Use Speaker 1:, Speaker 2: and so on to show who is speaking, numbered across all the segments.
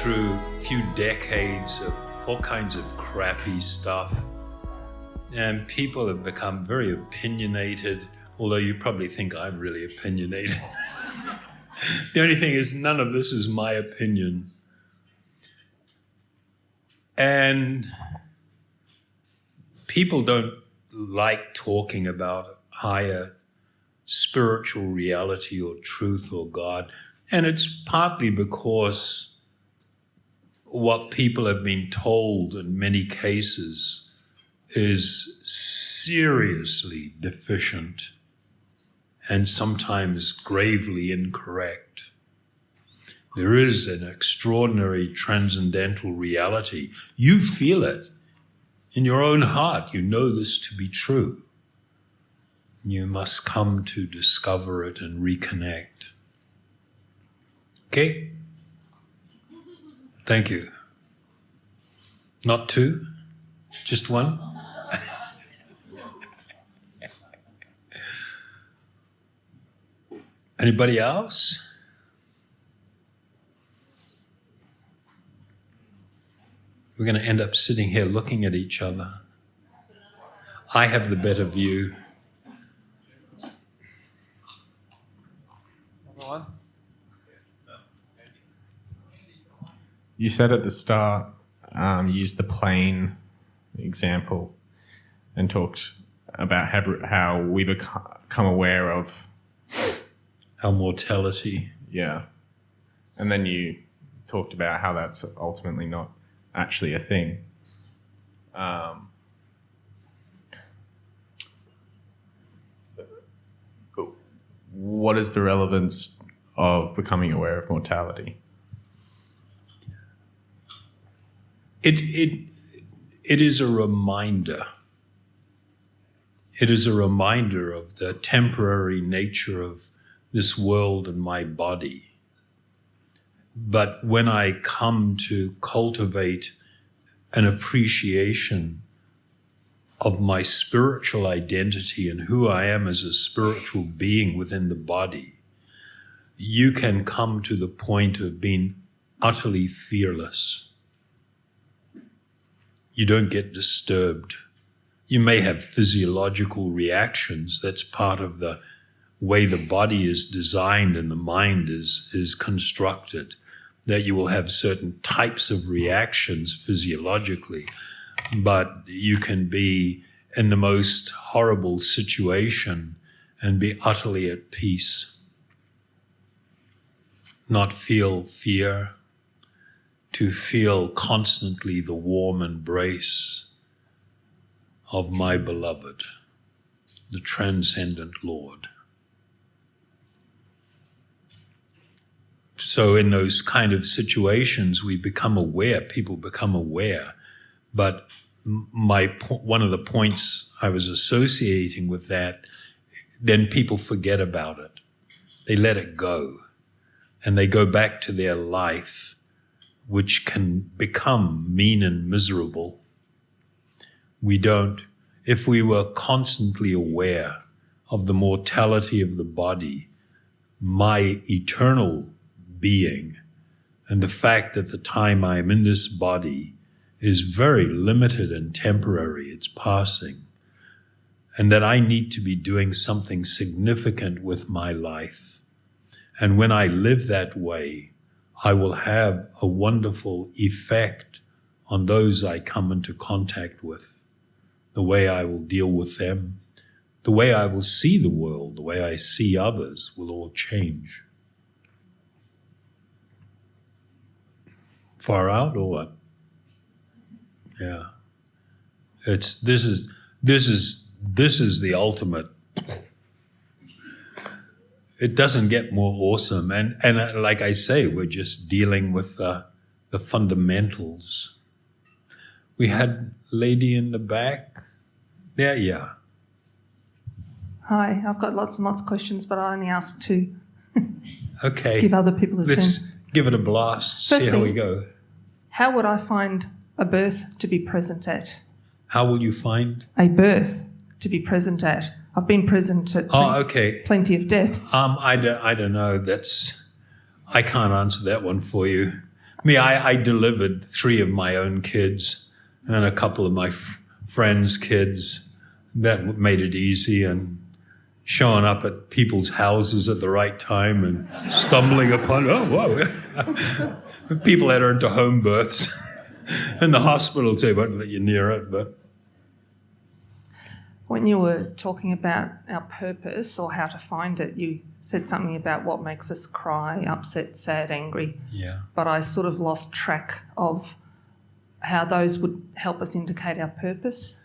Speaker 1: through a few decades of all kinds of crappy stuff, and people have become very opinionated, although you probably think I'm really opinionated. The only thing is, none of this is my opinion. And people don't like talking about higher spiritual reality or truth or God. And it's partly because what people have been told in many cases is seriously deficient and sometimes gravely incorrect. There is an extraordinary transcendental reality. You feel it in your own heart. You know this to be true. You must come to discover it and reconnect. Okay? Thank you. Not two? Just one? Anybody else? We're going to end up sitting here looking at each other. I have the better view.
Speaker 2: You said at the start, used the plane example and talked about how we become aware of
Speaker 1: our mortality.
Speaker 2: Yeah. And then you talked about how that's ultimately not actually a thing. What is the relevance of becoming aware of mortality?
Speaker 1: It is a reminder. It is a reminder of the temporary nature of this world and my body. But when I come to cultivate an appreciation of my spiritual identity and who I am as a spiritual being within the body, you can come to the point of being utterly fearless. You don't get disturbed. You may have physiological reactions. That's part of the way the body is designed and the mind is constructed, that you will have certain types of reactions physiologically, but you can be in the most horrible situation and be utterly at peace, not feel fear, to feel constantly the warm embrace of my beloved, the transcendent Lord. So in those kind of situations, we become aware, people become aware. But one of the points I was associating with that, then people forget about it. They let it go. And they go back to their life, which can become mean and miserable. If we were constantly aware of the mortality of the body, my eternal being, and the fact that the time I am in this body is very limited and temporary, it's passing, and that I need to be doing something significant with my life. And when I live that way, I will have a wonderful effect on those I come into contact with. The way I will deal with them, the way I will see the world, the way I see others will all change. Far out or what? Yeah. This is the ultimate. It doesn't get more awesome. And like I say, we're just dealing with the fundamentals. We had a lady in the back. There, yeah.
Speaker 3: Hi, I've got lots and lots of questions, but I only ask two.
Speaker 1: Okay.
Speaker 3: Give other people a
Speaker 1: Let's
Speaker 3: turn.
Speaker 1: give it a blast,
Speaker 3: First
Speaker 1: see how
Speaker 3: thing,
Speaker 1: we go.
Speaker 3: How would I find a birth to be present at?
Speaker 1: How will you find?
Speaker 3: A birth to be present at. I've been present at plenty of deaths.
Speaker 1: I don't know. I can't answer that one for you. I delivered 3 of my own kids and a couple of my friends' kids. That made it easy, and showing up at people's houses at the right time and stumbling upon, people that are into home births. In the hospital, they won't let you near it, but...
Speaker 3: When you were talking about our purpose or how to find it, you said something about what makes us cry, upset, sad, angry.
Speaker 1: Yeah.
Speaker 3: But I sort of lost track of how those would help us indicate our purpose.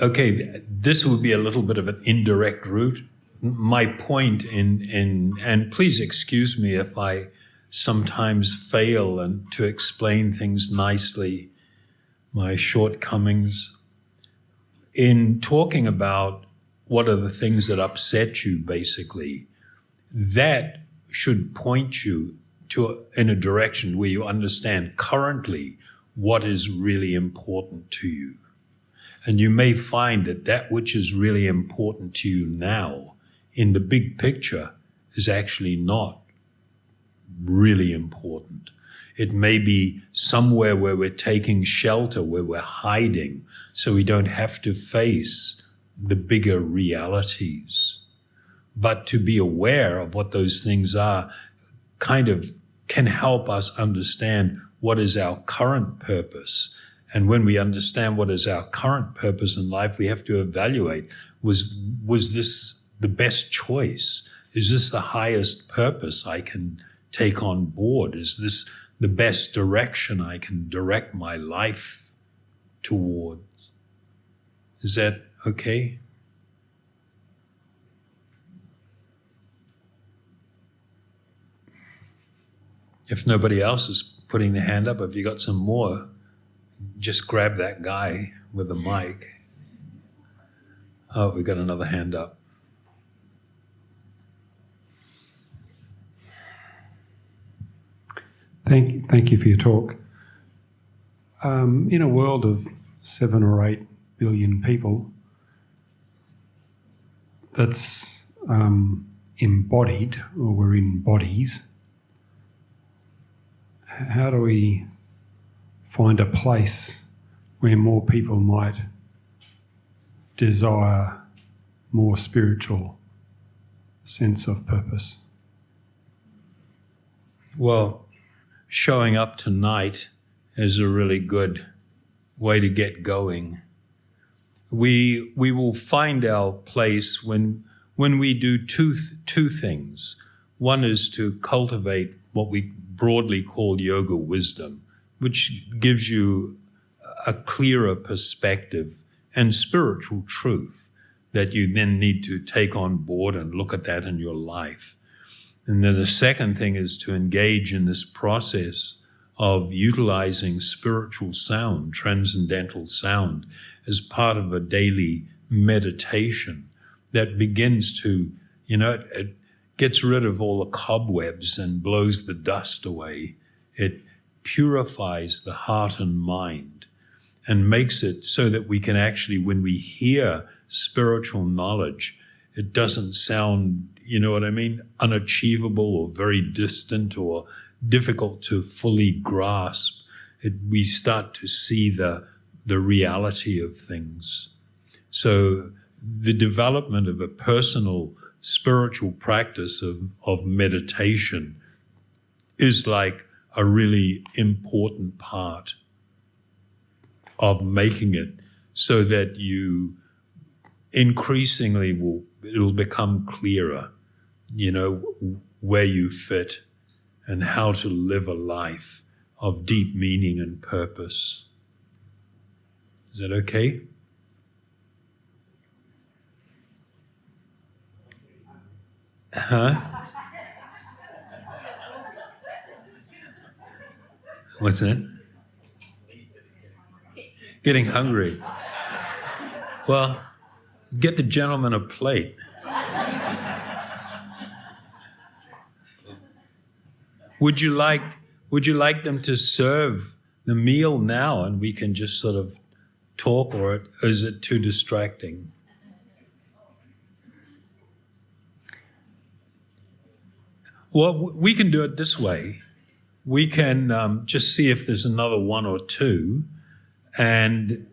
Speaker 1: Okay, this would be a little bit of an indirect route. My point and please excuse me if I sometimes fail and to explain things nicely, my shortcomings. In talking about what are the things that upset you, basically, that should point you in a direction where you understand currently what is really important to you. And you may find that which is really important to you now in the big picture is actually not really important. It may be somewhere where we're taking shelter, where we're hiding, so we don't have to face the bigger realities. But to be aware of what those things are kind of can help us understand what is our current purpose. And when we understand what is our current purpose in life, we have to evaluate, was this the best choice? Is this the highest purpose I can take on board? Is this the best direction I can direct my life towards? Is that okay? If nobody else is putting their hand up, if you got some more, just grab that guy with the mic. Oh, we got another hand up.
Speaker 4: Thank you for your talk. In a world of 7 or 8 billion people, that's embodied, or we're in bodies, how do we find a place where more people might desire more spiritual sense of purpose?
Speaker 1: Well, showing up tonight is a really good way to get going. We will find our place when we do two things. One is to cultivate what we broadly call yoga wisdom, which gives you a clearer perspective and spiritual truth that you then need to take on board and look at that in your life. And then the second thing is to engage in this process of utilizing spiritual sound, transcendental sound, as part of a daily meditation that begins to, it gets rid of all the cobwebs and blows the dust away. It purifies the heart and mind and makes it so that we can actually, when we hear spiritual knowledge, it doesn't sound, unachievable or very distant or difficult to fully grasp. We start to see the reality of things. So the development of a personal spiritual practice of meditation is like a really important part of making it so that you increasingly it'll become clearer, where you fit and how to live a life of deep meaning and purpose. Is that okay? Huh? What's that? Getting hungry. Well, get the gentleman a plate. Would you like them to serve the meal now and we can just sort of talk, or is it too distracting? Well, we can do it this way. we can just see if there's another one or two, and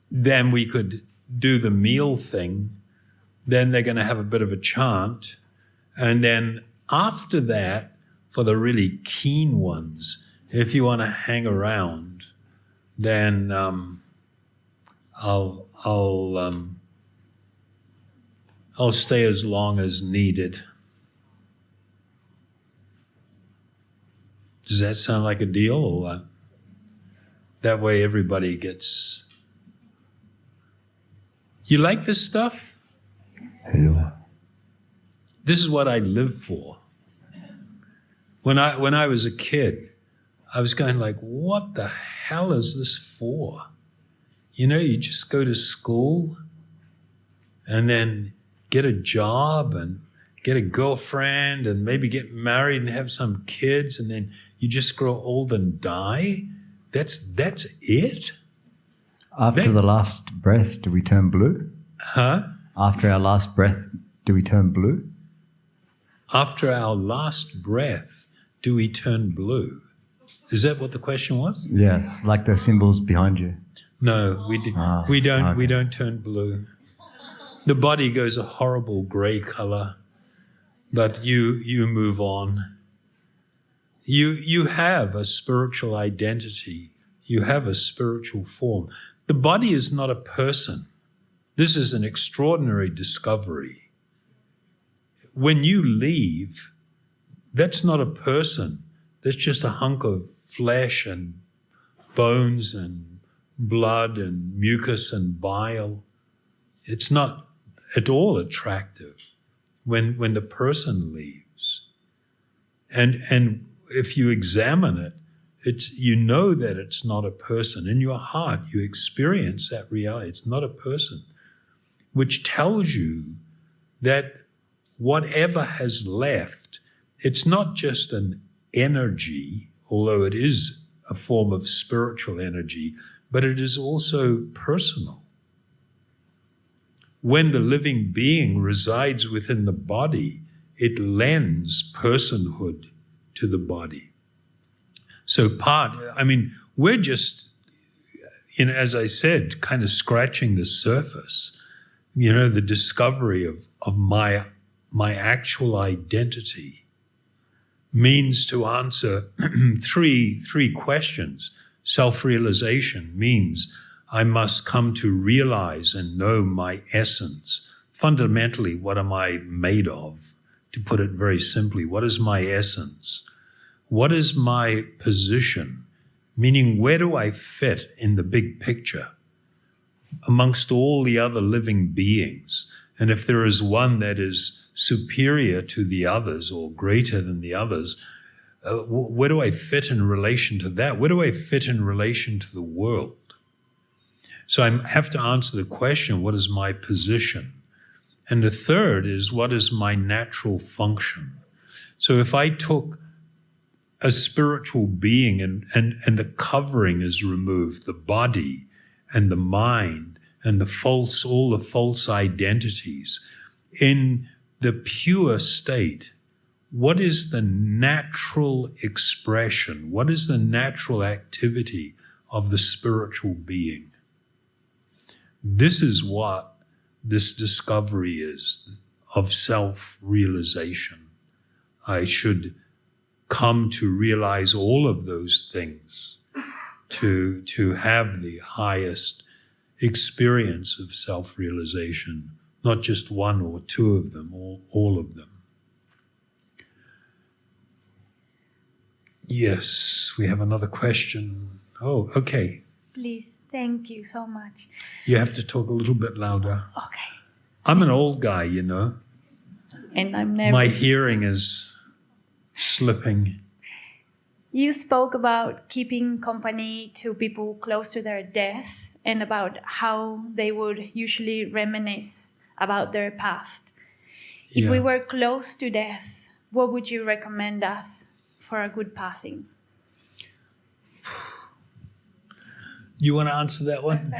Speaker 1: then we could do the meal thing. Then they're going to have a bit of a chant. And then after that, for the really keen ones, if you want to hang around, then I'll stay as long as needed. Does that sound like a deal or what? That way everybody gets... You like this stuff?
Speaker 5: Yeah.
Speaker 1: This is what I live for. When I was a kid, I was going like, what the hell is this for? You know, you just go to school and then get a job and get a girlfriend and maybe get married and have some kids, and then you just grow old and die. That's it?
Speaker 5: After the last breath, do we turn blue?
Speaker 1: Huh?
Speaker 5: After our last breath, do we turn blue?
Speaker 1: After our last breath, do we turn blue? Is that what the question was?
Speaker 5: Yes, like the symbols behind you.
Speaker 1: No, we don't.
Speaker 5: Okay.
Speaker 1: We don't turn blue. The body goes a horrible grey color, but you move on. You have a spiritual identity. You have a spiritual form. The body is not a person. This is an extraordinary discovery. When you leave, that's not a person. That's just a hunk of flesh and bones and blood and mucus and bile. It's not at all attractive when the person leaves. And if you examine it, you know that it's not a person. In your heart, you experience that reality. It's not a person, which tells you that whatever has left, it's not just an energy, although it is a form of spiritual energy, but it is also personal. When the living being resides within the body, it lends personhood to the body. So we're just, as I said, kind of scratching the surface, the discovery of my actual identity means to answer three questions. Self-realization means I must come to realize and know my essence. Fundamentally, what am I made of? To put it very simply, what is my essence? What is my position? Meaning, where do I fit in the big picture amongst all the other living beings? And if there is one that is superior to the others or greater than the others, where do I fit in relation to that? Where do I fit in relation to the world? So I have to answer the question, what is my position? And the third is, what is my natural function? So if I took a spiritual being and the covering is removed, the body and the mind and all the false identities, in the pure state, what is the natural expression? What is the natural activity of the spiritual being? This is what this discovery is of self-realization. I should come to realize all of those things to have the highest experience of self-realization, not just one or two of them, all of them. Yes, we have another question. Oh, okay.
Speaker 6: Please, thank you so much.
Speaker 1: You have to talk a little bit louder.
Speaker 6: Okay.
Speaker 1: I'm an old guy,
Speaker 6: And I'm nervous.
Speaker 1: My hearing is slipping.
Speaker 6: You spoke about keeping company to people close to their death and about how they would usually reminisce about their past. If we
Speaker 1: Yeah.
Speaker 6: were close to death, what would you recommend us for a good passing?
Speaker 1: You want to answer that one?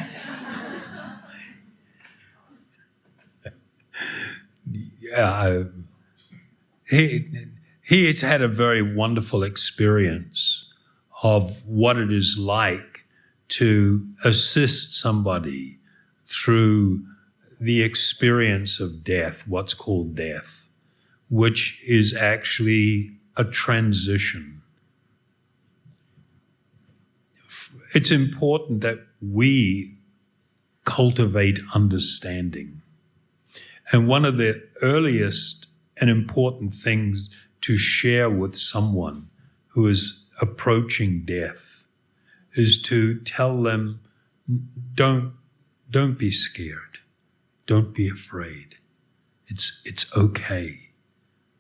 Speaker 1: Yeah. he has had a very wonderful experience of what it is like to assist somebody through the experience of death, what's called death, which is actually a transition. It's important that we cultivate understanding. And one of the earliest and important things to share with someone who is approaching death is to tell them, don't be scared. Don't be afraid. It's okay.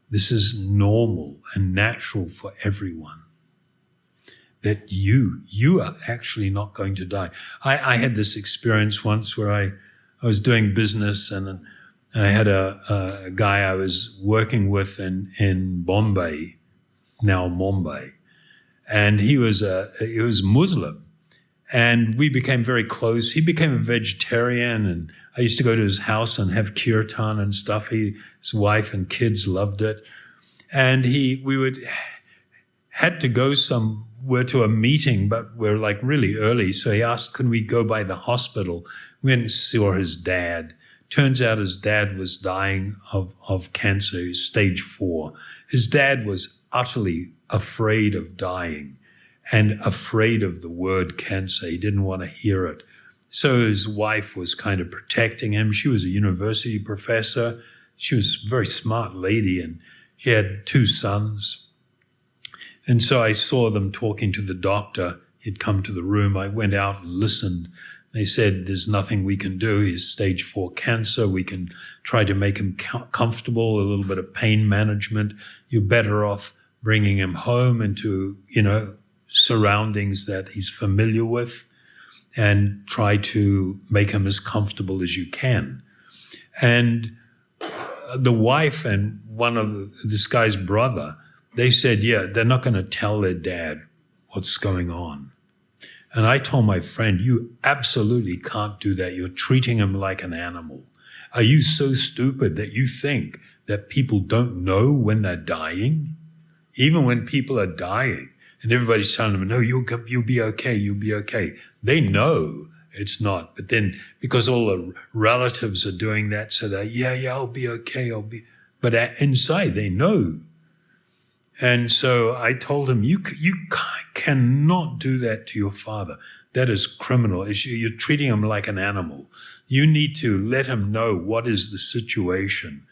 Speaker 1: This is normal and natural for everyone. That you are actually not going to die. I had this experience once where I was doing business, and I had a guy I was working with in Bombay, now Mumbai, and he was Muslim, and we became very close. He became a vegetarian, and I used to go to his house and have kirtan and stuff. His wife and kids loved it, and we had to go somewhere to a meeting, but we're like really early. So he asked, "Can we go by the hospital?" We went and saw his dad. Turns out his dad was dying of cancer, stage 4. His dad was utterly afraid of dying and afraid of the word cancer. He didn't want to hear it. So his wife was kind of protecting him. She was a university professor. She was a very smart lady, and she had 2 sons. And so I saw them talking to the doctor. He'd come to the room. I went out and listened. They said, "There's nothing we can do. He's stage 4 cancer. We can try to make him comfortable, a little bit of pain management. You're better off bringing him home into, surroundings that he's familiar with, and try to make him as comfortable as you can." And the wife and this guy's brother, they said, yeah, they're not going to tell their dad what's going on. And I told my friend, "You absolutely can't do that. You're treating him like an animal. Are you so stupid that you think that people don't know when they're dying? Even when people are dying and everybody's telling them, no, you'll be okay, you'll be okay. They know it's not. But then because all the relatives are doing that, so that, yeah, I'll be okay, but inside they know. And so I told him, you cannot do that to your father. That is criminal. You're treating him like an animal. You need to let him know what is the situation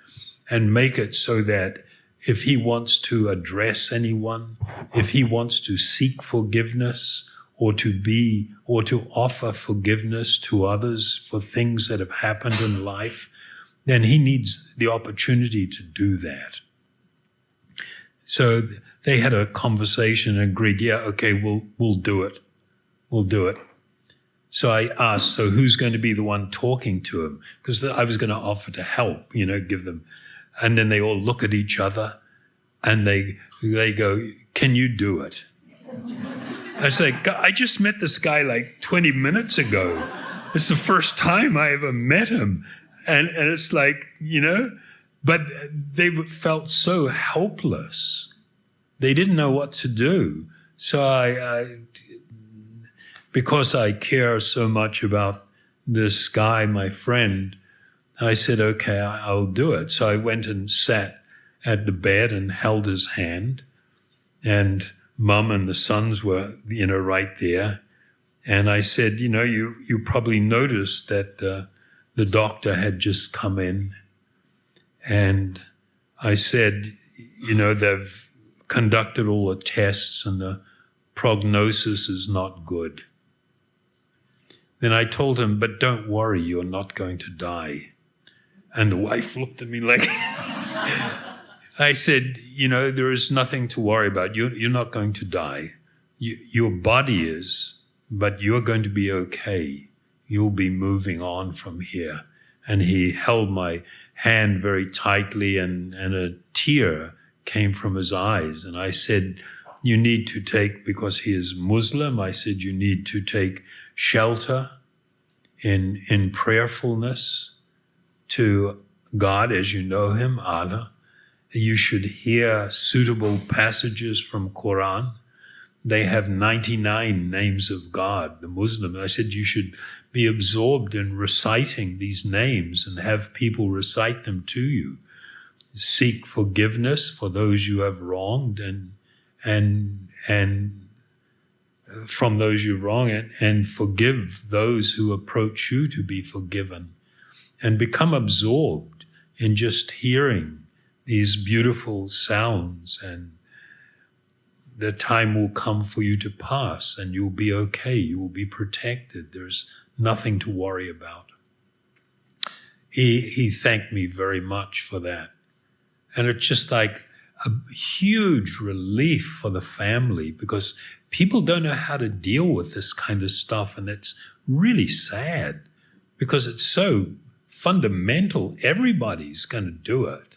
Speaker 1: and make it so that if he wants to address anyone, if he wants to seek forgiveness or to offer forgiveness to others for things that have happened in life, then he needs the opportunity to do that. So they had a conversation and agreed, yeah, okay, we'll do it. We'll do it. So I asked, so who's going to be the one talking to him? Because I was going to offer to help, give them. And then they all look at each other and they go, "Can you do it?" I say, "I just met this guy like 20 minutes ago. It's the first time I ever met him." And it's like, but they felt so helpless. They didn't know what to do. So I because I care so much about this guy, my friend, I said, okay, I'll do it. So I went and sat at the bed and held his hand, and Mum and the sons were, right there. And I said, you probably noticed that the doctor had just come in. And I said, they've conducted all the tests and the prognosis is not good. Then I told him, but don't worry, you're not going to die. And the wife looked at me like, I said, there is nothing to worry about. You're not going to die. Your body is, but you're going to be okay. You'll be moving on from here. And he held my hand very tightly, and a tear came from his eyes. And I said, you need to take, because he is Muslim, I said, you need to take shelter in prayerfulness to God as you know him, Allah, You should hear suitable passages from Quran. They have 99 names of God, the Muslims. I said you should be absorbed in reciting these names and have people recite them to you. Seek forgiveness for those you have wronged and from those you wrong, and forgive those who approach you to be forgiven. And become absorbed in just hearing these beautiful sounds, and the time will come for you to pass and you'll be okay. You will be protected. There's nothing to worry about. He thanked me very much for that. And it's just like a huge relief for the family, because people don't know how to deal with this kind of stuff. And it's really sad because it's so fundamental. Everybody's going to do it.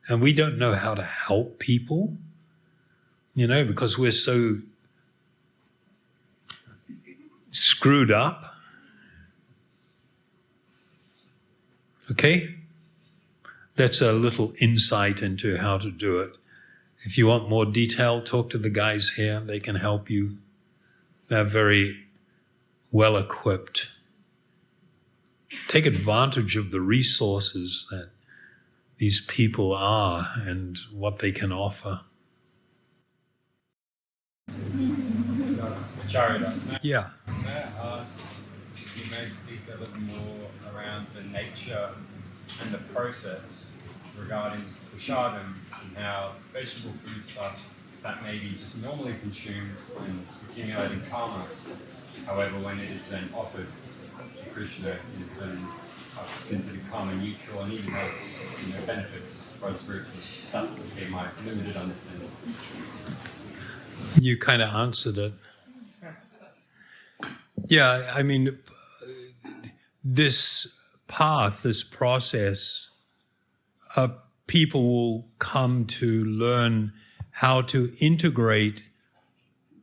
Speaker 1: And we don't know how to help people, because we're so screwed up. Okay? That's a little insight into how to do it. If you want more detail, talk to the guys here. They can help you. They're very well equipped. Take advantage of the resources that these people are and what they can offer.
Speaker 7: Charita,
Speaker 1: Yeah.
Speaker 7: may I ask if you may speak a little more around the nature and the process regarding prasadam and how vegetable food stuff that may be just normally consumed and accumulating karma. However, when it is then offered to Krishna, it is then considered karma neutral and even has benefits for us spiritually. That would be my limited understanding.
Speaker 1: You kind of answered it. Yeah, I mean, this path, this process, people will come to learn how to integrate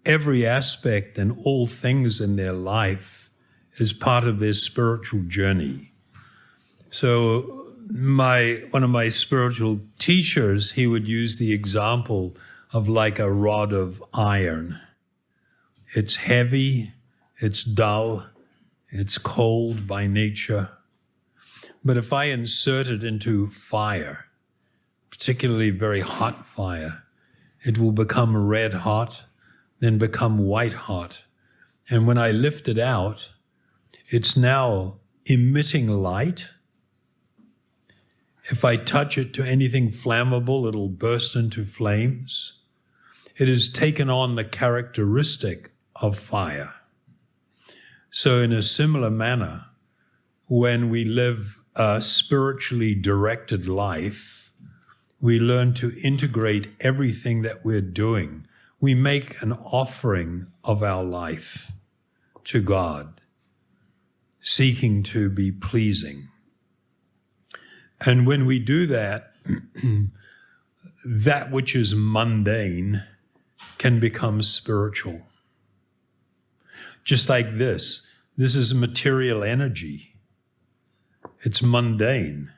Speaker 1: every aspect and all things in their life as part of their spiritual journey. So one of my spiritual teachers, he would use the example of like a rod of iron. It's heavy, it's dull, it's cold by nature. But if I insert it into fire, particularly very hot fire, it will become red hot, then become white hot. And when I lift it out, it's now emitting light. If I touch it to anything flammable, it'll burst into flames. It has taken on the characteristic of fire. So in a similar manner, when we live a spiritually directed life, we learn to integrate everything that we're doing. We make an offering of our life to God, seeking to be pleasing. And when we do that, that which is mundane can become spiritual. Just like this is material energy. It's mundane.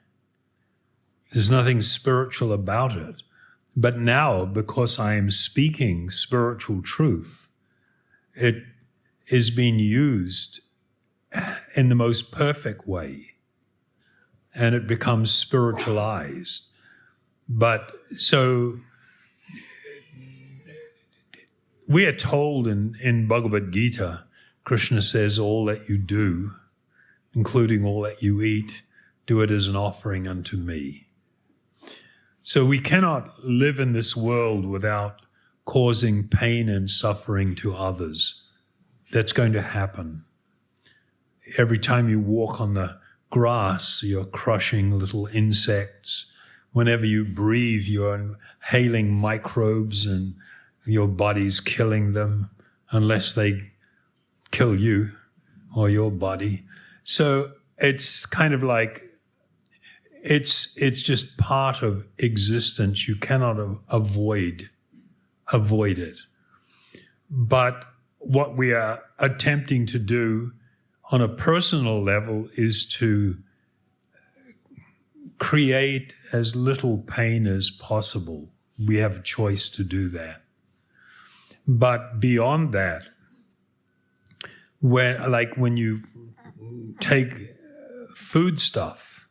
Speaker 1: There's nothing spiritual about it. But now, because I am speaking spiritual truth, it is being used in the most perfect way, and it becomes spiritualized. But so we are told in Bhagavad Gita, Krishna says, all that you do, including all that you eat, do it as an offering unto me. So we cannot live in this world without causing pain and suffering to others. That's going to happen. Every time you walk on the grass, you're crushing little insects. Whenever you breathe, you're inhaling microbes and your body's killing them unless they kill you or your body. So it's kind of like, it's just part of existence. You cannot avoid it. But what we are attempting to do on a personal level is to create as little pain as possible. We have a choice to do that. But beyond that, when you take food stuff,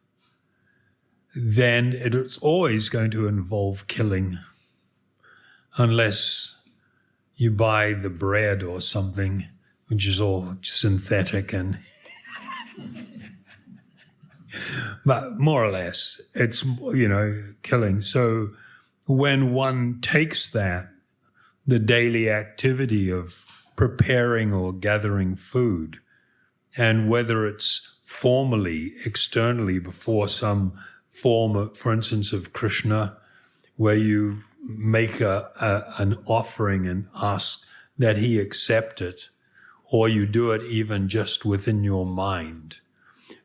Speaker 1: then it's always going to involve killing, unless you buy the bread or something, which is all synthetic and but more or less, it's, killing. So when one takes that, the daily activity of preparing or gathering food, and whether it's formally, externally, before some form, for instance, of Krishna, where you make an offering and ask that he accept it, or you do it even just within your mind.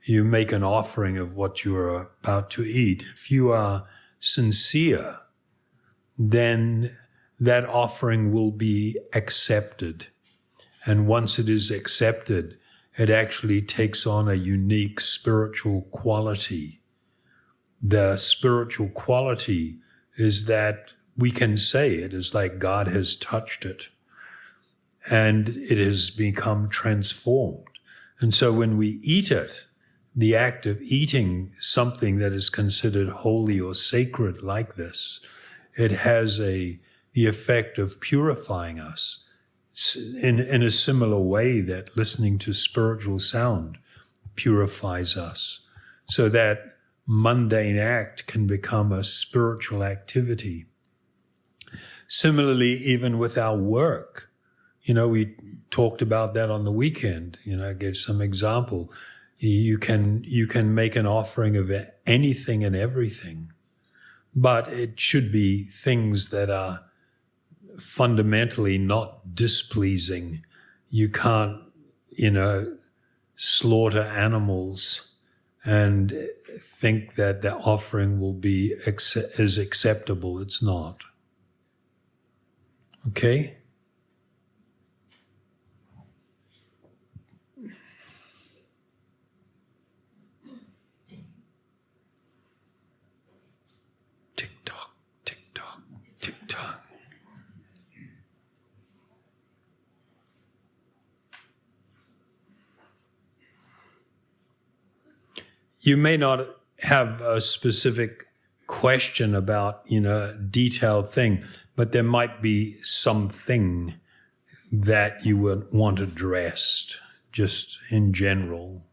Speaker 1: You make an offering of what you are about to eat. If you are sincere, then that offering will be accepted. And once it is accepted, it actually takes on a unique spiritual quality. The spiritual quality is that we can say it is like God has touched it, and it has become transformed. And so when we eat it, the act of eating something that is considered holy or sacred like this, it has the effect of purifying us in a similar way that listening to spiritual sound purifies us, so that mundane act can become a spiritual activity. Similarly, even with our work, we talked about that on the weekend. I gave some example. You can make an offering of anything and everything, but it should be things that are fundamentally not displeasing. You can't, slaughter animals and think that the offering will be is acceptable. It's not. Okay? Tick-tock, tick-tock, tick-tock. You may not have a specific question about, a detailed thing, but there might be something that you would want addressed, just in general.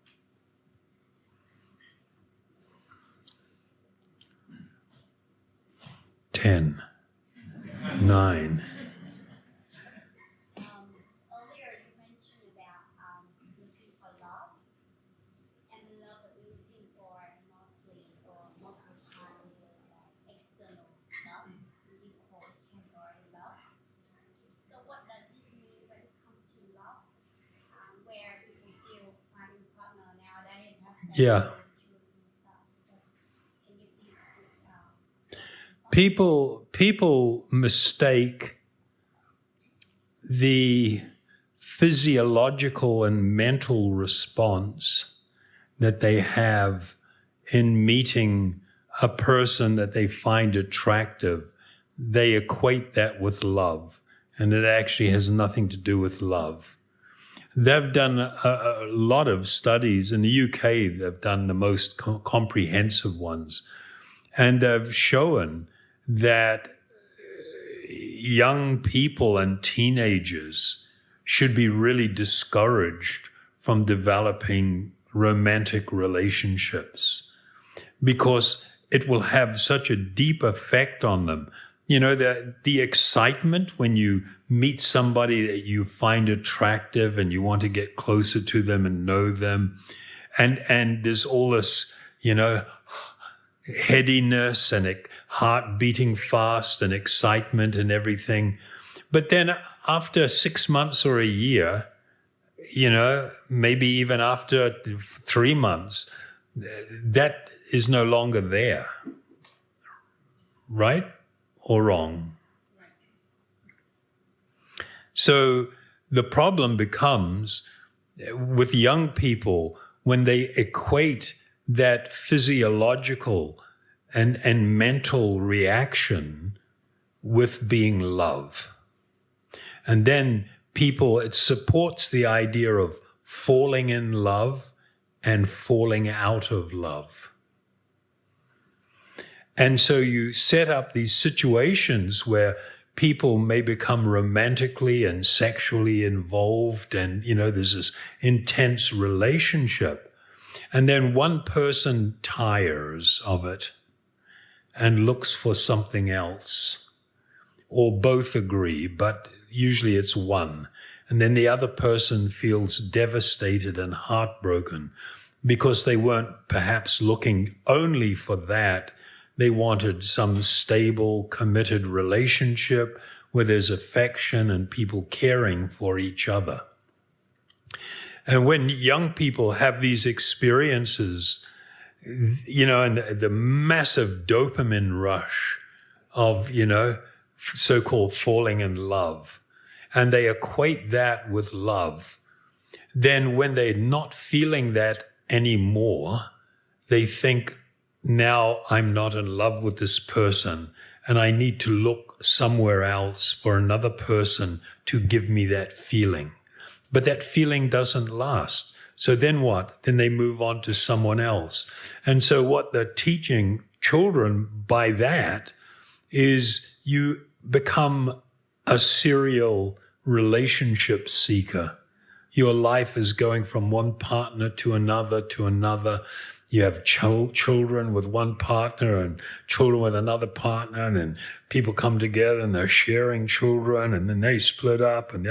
Speaker 1: Ten, 9.
Speaker 8: Earlier you mentioned about looking for love, and the love that we're looking for most of the time is external love, we call temporary love. So what does this mean when it comes to love, where people still finding a partner nowadays and have to
Speaker 1: Yeah.
Speaker 8: and stuff? So can you please
Speaker 1: People mistake the physiological and mental response that they have in meeting a person that they find attractive. They equate that with love, and it actually has nothing to do with love. They've done a lot of studies. In the UK, they've done the most comprehensive ones, and they've shown that young people and teenagers should be really discouraged from developing romantic relationships, because it will have such a deep effect on them. The excitement when you meet somebody that you find attractive and you want to get closer to them and know them, and there's all this, headiness and heart beating fast and excitement and everything. But then after 6 months or a year, maybe even after 3 months, that is no longer there. Right or wrong? So the problem becomes with young people when they equate that physiological and mental reaction with being love. And then it supports the idea of falling in love and falling out of love. And so you set up these situations where people may become romantically and sexually involved, and, there's this intense relationship. And then one person tires of it and looks for something else, or both agree, but usually it's one. And then the other person feels devastated and heartbroken because they weren't perhaps looking only for that. They wanted some stable, committed relationship where there's affection and people caring for each other. And when young people have these experiences, and the massive dopamine rush of, so-called falling in love, and they equate that with love, then when they're not feeling that anymore, they think, now I'm not in love with this person, and I need to look somewhere else for another person to give me that feeling. But that feeling doesn't last. So then what? Then they move on to someone else. And so what they're teaching children by that is you become a serial relationship seeker. Your life is going from one partner to another to another. You have children with one partner and children with another partner, and then people come together and they're sharing children, and then they split up, and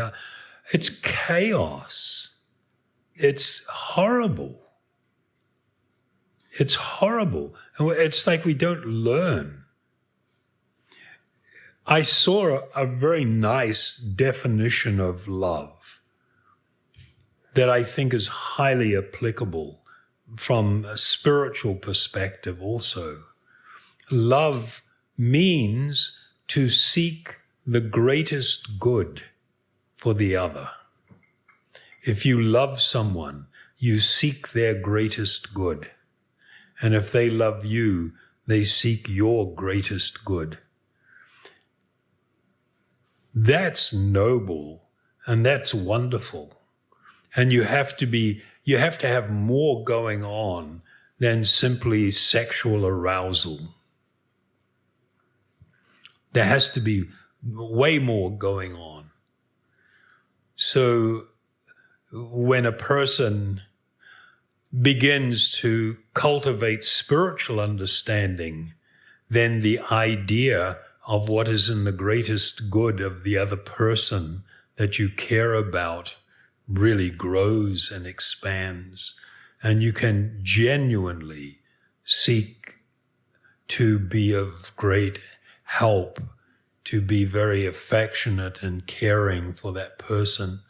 Speaker 1: it's chaos. It's horrible. It's horrible. And it's like we don't learn. I saw a very nice definition of love that I think is highly applicable from a spiritual perspective also. Love means to seek the greatest good for the other. If you love someone, you seek their greatest good. And if they love you, they seek your greatest good. That's noble and that's wonderful. And you have to have more going on than simply sexual arousal. There has to be way more going on. So when a person begins to cultivate spiritual understanding, then the idea of what is in the greatest good of the other person that you care about really grows and expands, and you can genuinely seek to be of great help, to be very affectionate and caring for that person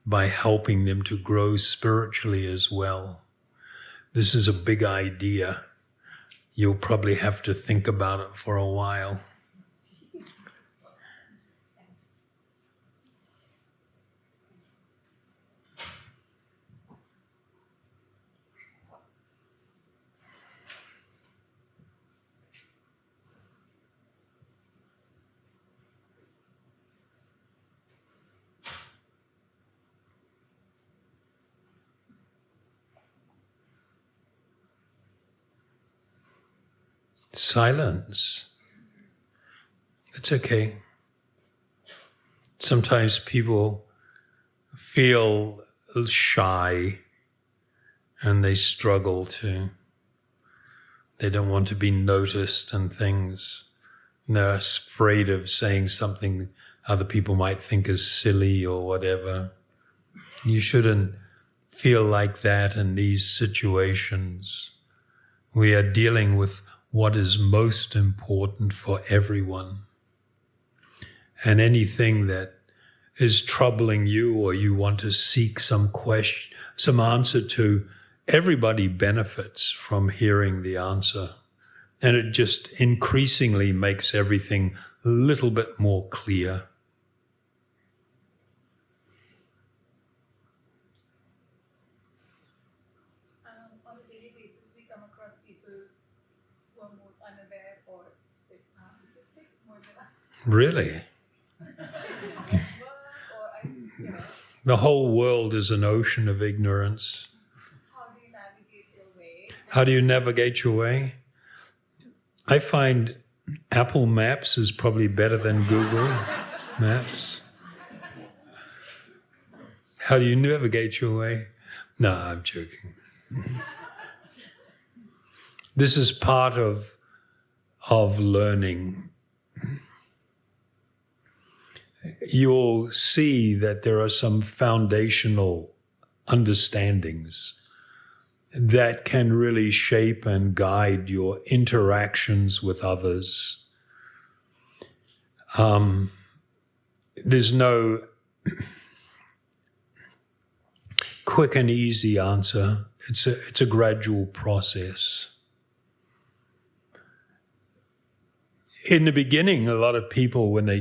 Speaker 1: by helping them to grow spiritually as well. This is a big idea. You'll probably have to think about it for a while. Silence. It's okay. Sometimes people feel shy and they struggle to. They don't want to be noticed and things. And they're afraid of saying something other people might think is silly or whatever. You shouldn't feel like that in these situations. We are dealing with what is most important for everyone. And anything that is troubling you or you want to seek some answer to, everybody benefits from hearing the answer. And it just increasingly makes everything a little bit more clear.
Speaker 6: On
Speaker 9: daily basis we come across people who are more unaware or like narcissistic more than us.
Speaker 1: Really? The whole world is an ocean of ignorance.
Speaker 9: How do you navigate your way?
Speaker 1: How do you navigate your way? I find Apple Maps is probably better than Google Maps. How do you navigate your way? No, I'm joking. This is part of learning. You'll see that there are some foundational understandings that can really shape and guide your interactions with others. There's no quick and easy answer. It's a gradual process. In the beginning, a lot of people, when they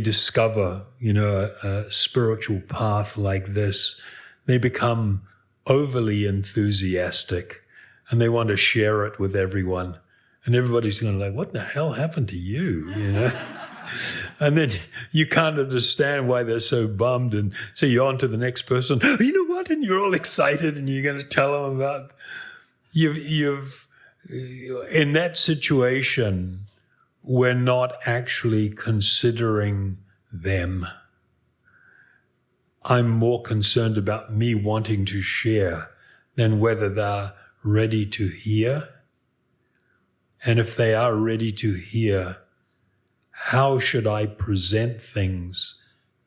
Speaker 1: discover, a spiritual path like this, they become overly enthusiastic and they want to share it with everyone. And everybody's going like, what the hell happened to you, And then you can't understand why they're so bummed. And so you're on to the next person. You know what? And you're all excited and you're going to tell them about, in that situation, we're not actually considering them. I'm more concerned about me wanting to share than whether they're ready to hear. And if they are ready to hear, how should I present things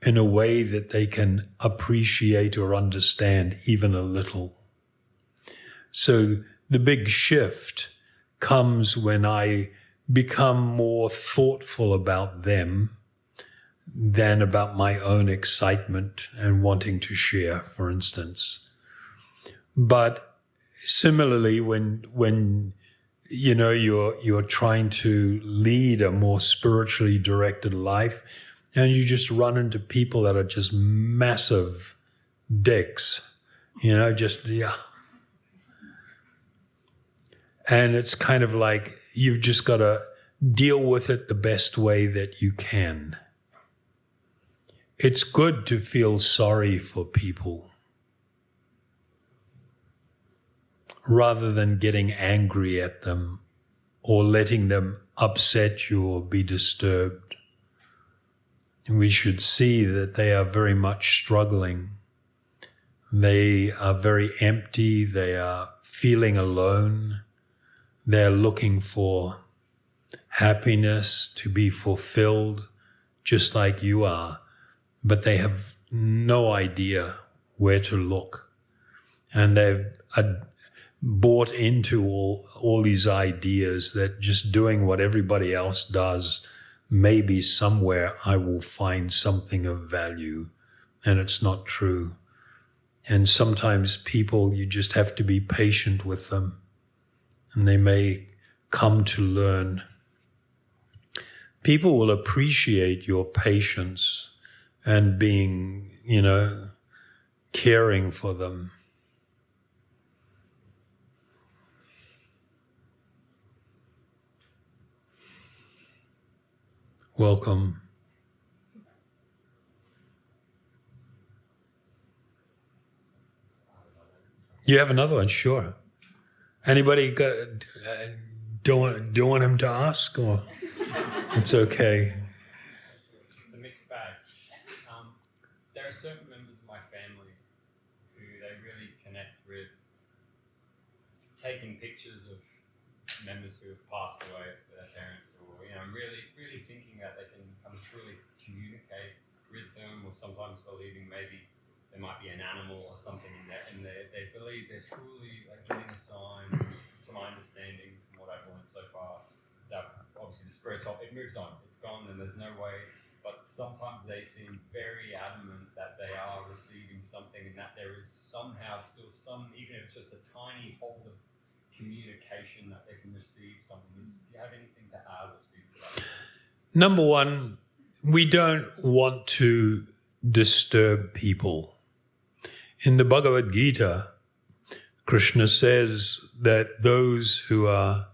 Speaker 1: in a way that they can appreciate or understand even a little? So the big shift comes when I become more thoughtful about them than about my own excitement and wanting to share, for instance. But similarly, when you're trying to lead a more spiritually directed life, and you just run into people that are just massive dicks, And it's kind of like you've just got to deal with it the best way that you can. It's good to feel sorry for people rather than getting angry at them or letting them upset you or be disturbed. And we should see that they are very much struggling. They are very empty. They are feeling alone. They're looking for happiness, to be fulfilled, just like you are. But they have no idea where to look. And they've bought into all these ideas that just doing what everybody else does, maybe somewhere I will find something of value. And it's not true. And sometimes people, you just have to be patient with them. And they may come to learn. People will appreciate your patience and being, caring for them. Welcome. You have another one? Sure. Anybody don't want him to ask, or it's okay?
Speaker 7: It's a mixed bag. There are certain members of my family who they really connect with taking pictures of members who have passed away with their parents, or really thinking that they can truly communicate with them, or sometimes believing maybe there might be an animal or something in there, and they believe they're truly giving a sign. To my understanding, from what I've learned so far, that obviously the spirit's off, it moves on, it's gone, and there's no way. But sometimes they seem very adamant that they are receiving something, and that there is somehow still some, even if it's just a tiny hold of communication, that they can receive something. Do you have anything to add or speak to that?
Speaker 1: Number one, we don't want to disturb people. In the Bhagavad Gita, Krishna says that those who are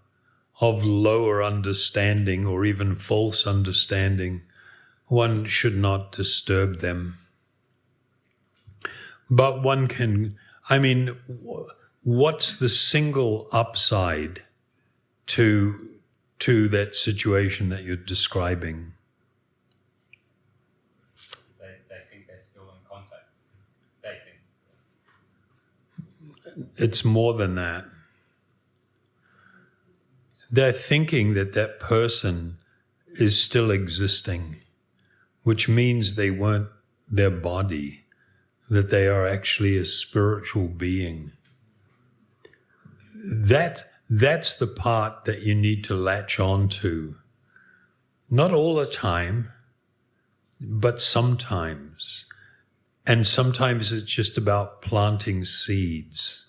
Speaker 1: of lower understanding or even false understanding, one should not disturb them. But one can, what's the single upside to that situation that you're describing?
Speaker 7: They think they're still in contact. They think.
Speaker 1: It's more than that. They're thinking that that person is still existing, which means they weren't their body, that they are actually a spiritual being. That's the part that you need to latch on to. Not all the time, but sometimes. And sometimes it's just about planting seeds.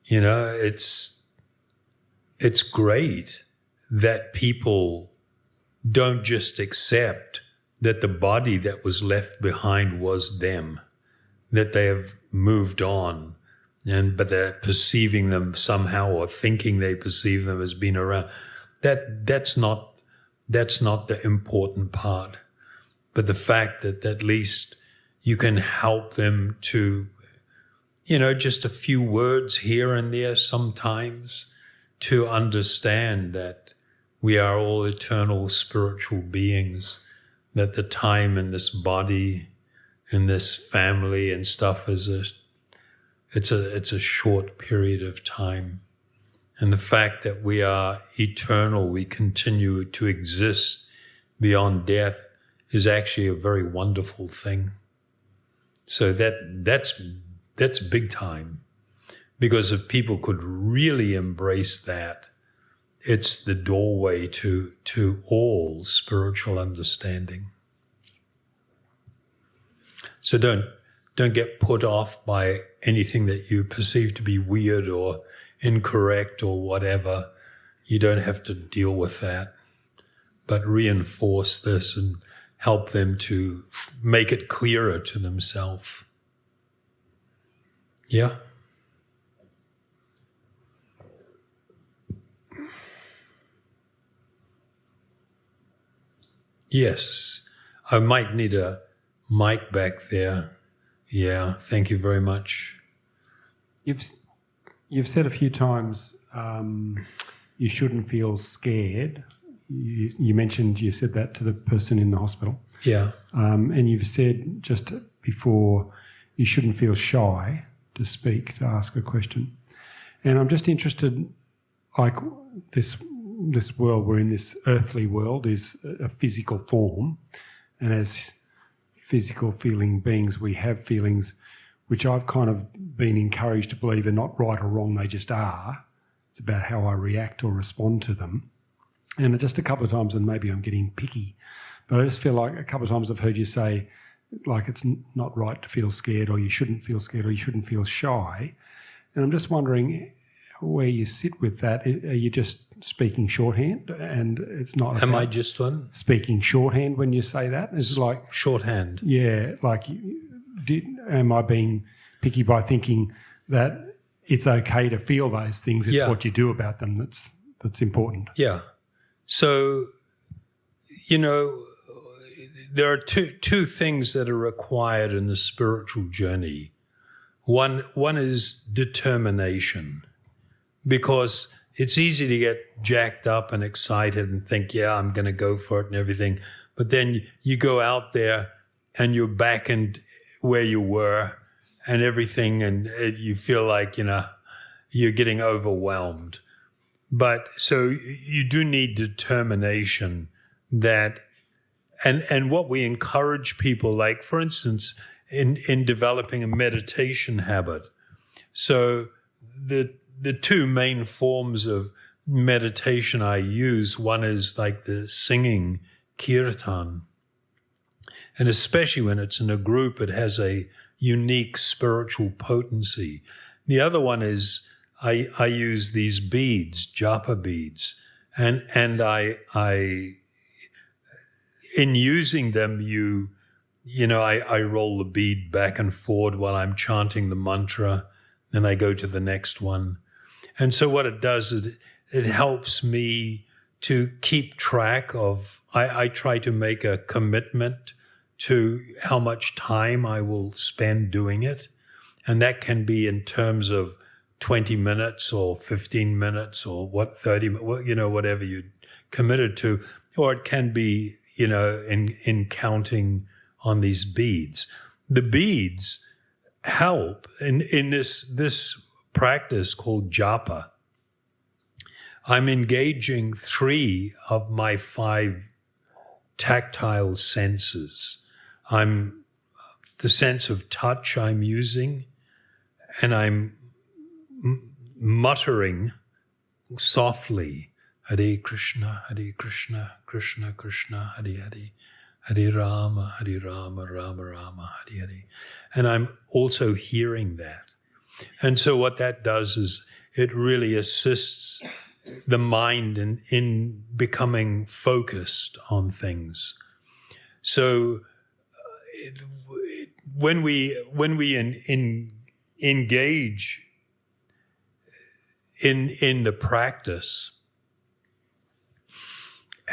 Speaker 1: You know, it's great that people don't just accept that the body that was left behind was them, that they have moved on, but they're perceiving them somehow or thinking they perceive them as being around. That's not the important part. But the fact that at least you can help them to, just a few words here and there sometimes to understand that we are all eternal spiritual beings, that the time in this body, in this family and stuff it's a short period of time. And the fact that we are eternal, we continue to exist beyond death, is actually a very wonderful thing. So that's big time. Because if people could really embrace that, it's the doorway to all spiritual understanding. So don't get put off by anything that you perceive to be weird or incorrect or whatever. You don't have to deal with that, but reinforce this and help them to make it clearer to themselves. Yeah? Yes. I might need a mic back there. Yeah, thank you very much.
Speaker 4: You've said a few times you shouldn't feel scared. You said that to the person in the hospital.
Speaker 1: Yeah.
Speaker 4: And you've said just before you shouldn't feel shy to speak, to ask a question. And I'm just interested, like this world, we're in this earthly world, is a physical form. And as physical feeling beings, we have feelings which I've kind of been encouraged to believe are not right or wrong, they just are. It's about how I react or respond to them. And just a couple of times, and maybe I'm getting picky, but I just feel like a couple of times I've heard you say, like, it's not right to feel scared, or you shouldn't feel scared, or you shouldn't feel shy. And I'm just wondering where you sit with that. Are you just speaking shorthand, and it's not?
Speaker 1: Am I just one?
Speaker 4: Speaking shorthand when you say that? It's like
Speaker 1: shorthand.
Speaker 4: Yeah, like, am I being picky by thinking that it's okay to feel those things? It's what you do about them that's important.
Speaker 1: Yeah. So, there are two things that are required in the spiritual journey. One is determination, because it's easy to get jacked up and excited and think, yeah, I'm going to go for it and everything. But then you go out there and you're back in where you were and everything, and you feel like, you're getting overwhelmed. But so you do need determination that, and what we encourage people, like, for instance, in developing a meditation habit. So the two main forms of meditation I use, one is like the singing kirtan. And especially when it's in a group, it has a unique spiritual potency. The other one is I use these beads, japa beads, and I in using them, I roll the bead back and forward while I'm chanting the mantra. then I go to the next one. And so what it does is it helps me to keep track of, I try to make a commitment to how much time I will spend doing it. And that can be in terms of 20 minutes or 15 minutes or 30, whatever you committed to. Or it can be, in counting on these beads. The beads help in this practice called japa. I'm engaging 3 of my 5 tactile senses. The sense of touch I'm using, and I'm muttering softly, Hare Krishna, Krishna Krishna, Hare Hare, Hare Rama, Rama Rama, Hare Hare. And I'm also hearing that. And so what that does is it really assists the mind in becoming focused on things. So when we engage in the practice,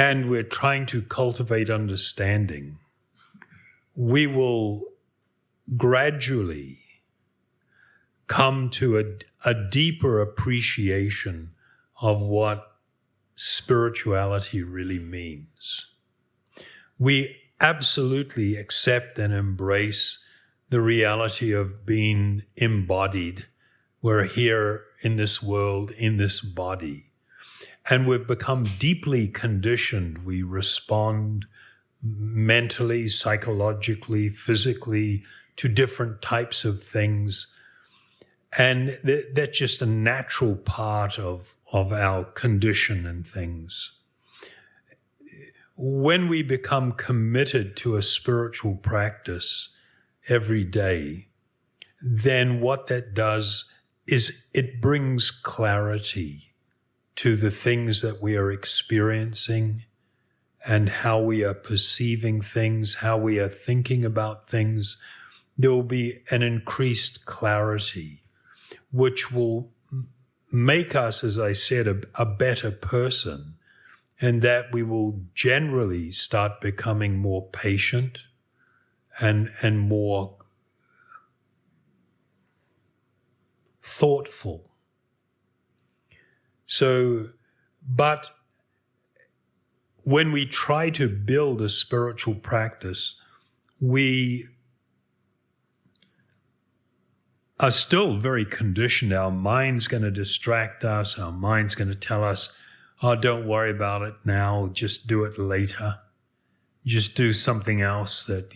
Speaker 1: and we're trying to cultivate understanding, we will gradually come to a deeper appreciation of what spirituality really means. We absolutely accept and embrace the reality of being embodied. We're here in this world, in this body. And we've become deeply conditioned. We respond mentally, psychologically, physically to different types of things. And that's just a natural part of our condition and things. When we become committed to a spiritual practice every day, then what that does is it brings clarity to the things that we are experiencing and how we are perceiving things, how we are thinking about things. There will be an increased clarity, which will make us, as I said, a better person, and that we will generally start becoming more patient and more thoughtful. So, but when we try to build a spiritual practice, we are still very conditioned. Our mind's going to distract us. Our mind's going to tell us, oh, don't worry about it now. Just do it later. Just do something else that,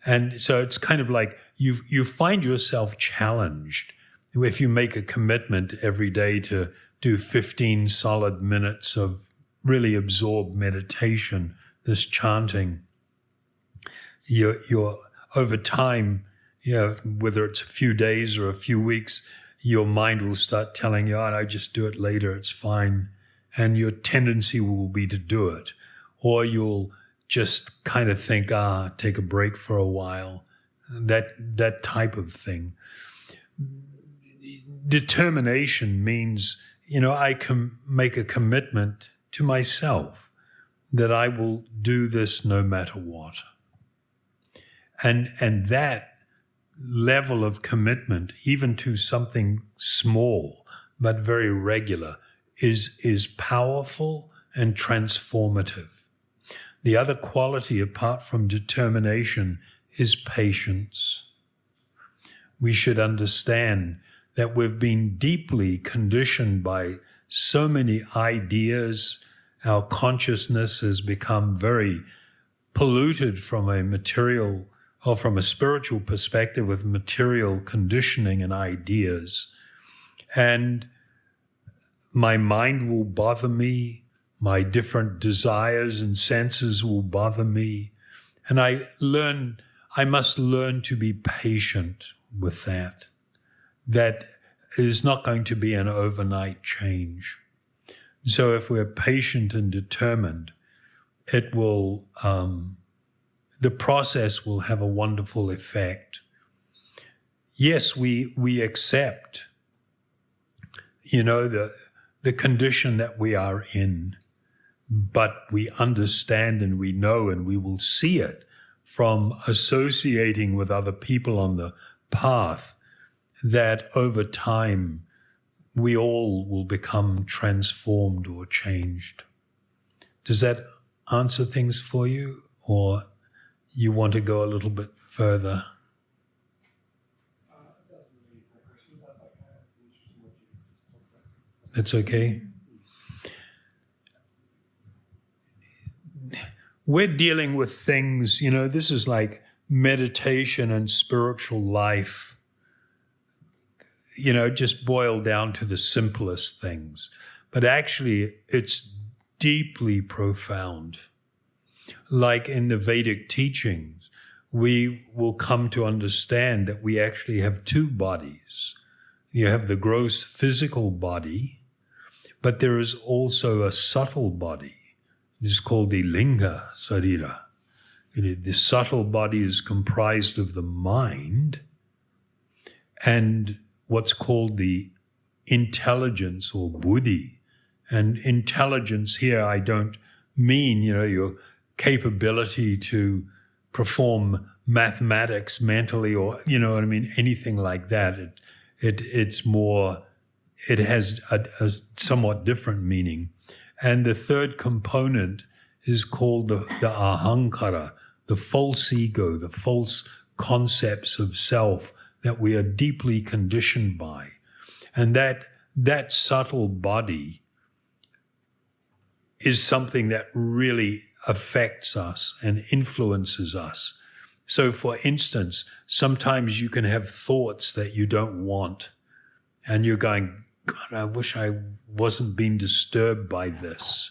Speaker 1: And so it's kind of like you find yourself challenged if you make a commitment every day to do 15 solid minutes of really absorbed meditation, this chanting. You're over time, whether it's a few days or a few weeks, your mind will start telling you, no, just do it later, it's fine. And your tendency will be to do it. Or you'll just kind of think, take a break for a while, that type of thing. Determination means, I can make a commitment to myself that I will do this no matter what. And that level of commitment, even to something small but very regular, is powerful and transformative. The other quality, apart from determination, is patience. We should understand that we've been deeply conditioned by so many ideas. Our consciousness has become very polluted from a material or from a spiritual perspective with material conditioning and ideas. And my mind will bother me. My different desires and senses will bother me. And I must learn to be patient with that. That is not going to be an overnight change. So if we're patient and determined, it will, the process will have a wonderful effect. yes, we accept, the condition that we are in, but we understand and we know and we will see it from associating with other people on the path, that over time we all will become transformed or changed. Does that answer things for you, or you want to go a little bit further? That's okay. We're dealing with things, this is like meditation and spiritual life, just boiled down to the simplest things. But actually, it's deeply profound. Like in the Vedic teachings, we will come to understand that we actually have two bodies. You have the gross physical body, but there is also a subtle body. It is called the linga sarira. The subtle body is comprised of the mind and what's called the intelligence or buddhi. And intelligence here, I don't mean, your capability to perform mathematics mentally or, anything like that. It's more, it has a somewhat different meaning. And the third component is called the ahankara, the false ego, the false concepts of self that we are deeply conditioned by. And that subtle body is something that really affects us and influences us. So for instance, sometimes you can have thoughts that you don't want, and you're going, God, I wish I wasn't being disturbed by this.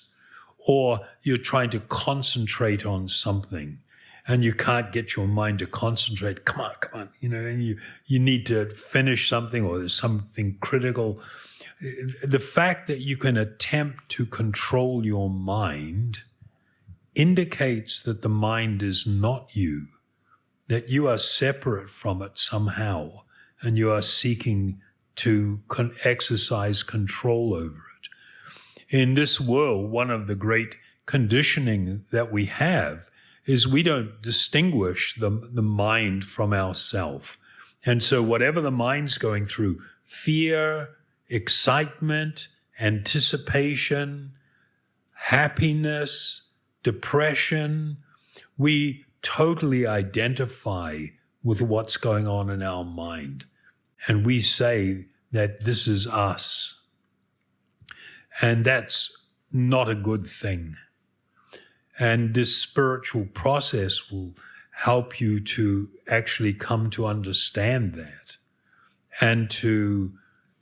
Speaker 1: Or you're trying to concentrate on something and you can't get your mind to concentrate. Come on, and you need to finish something, or there's something critical. The fact that you can attempt to control your mind indicates that the mind is not you, that you are separate from it somehow, and you are seeking to exercise control over it. In this world, one of the great conditioning that we have is we don't distinguish the mind from ourself. And so whatever the mind's going through, fear, excitement, anticipation, happiness, depression, we totally identify with what's going on in our mind. And we say that this is us. And that's not a good thing. And this spiritual process will help you to actually come to understand that and to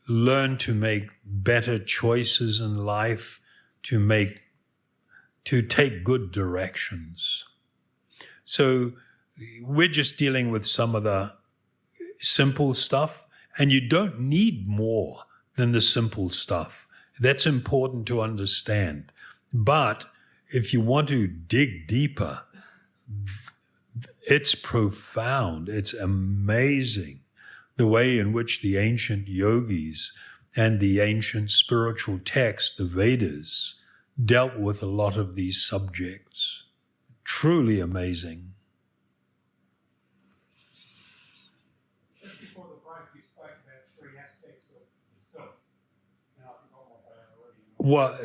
Speaker 1: learn to make better choices in life, to take good directions. So we're just dealing with some of the simple stuff. And you don't need more than the simple stuff. That's important to understand. But if you want to dig deeper, it's profound. It's amazing the way in which the ancient yogis and the ancient spiritual texts, the Vedas, dealt with a lot of these subjects. Truly amazing. Well,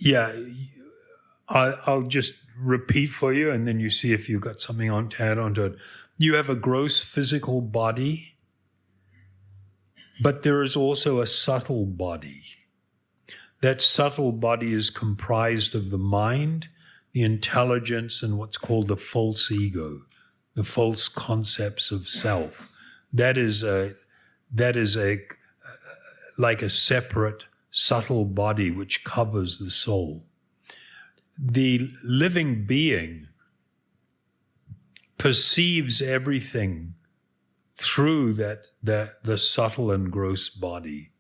Speaker 1: yeah, I'll just repeat for you, and then you see if you've got something to add onto it. You have a gross physical body, but there is also a subtle body. That subtle body is comprised of the mind, the intelligence, and what's called the false ego, the false concepts of self. That is like a separate, subtle body which covers the soul. The living being perceives everything through the subtle and gross body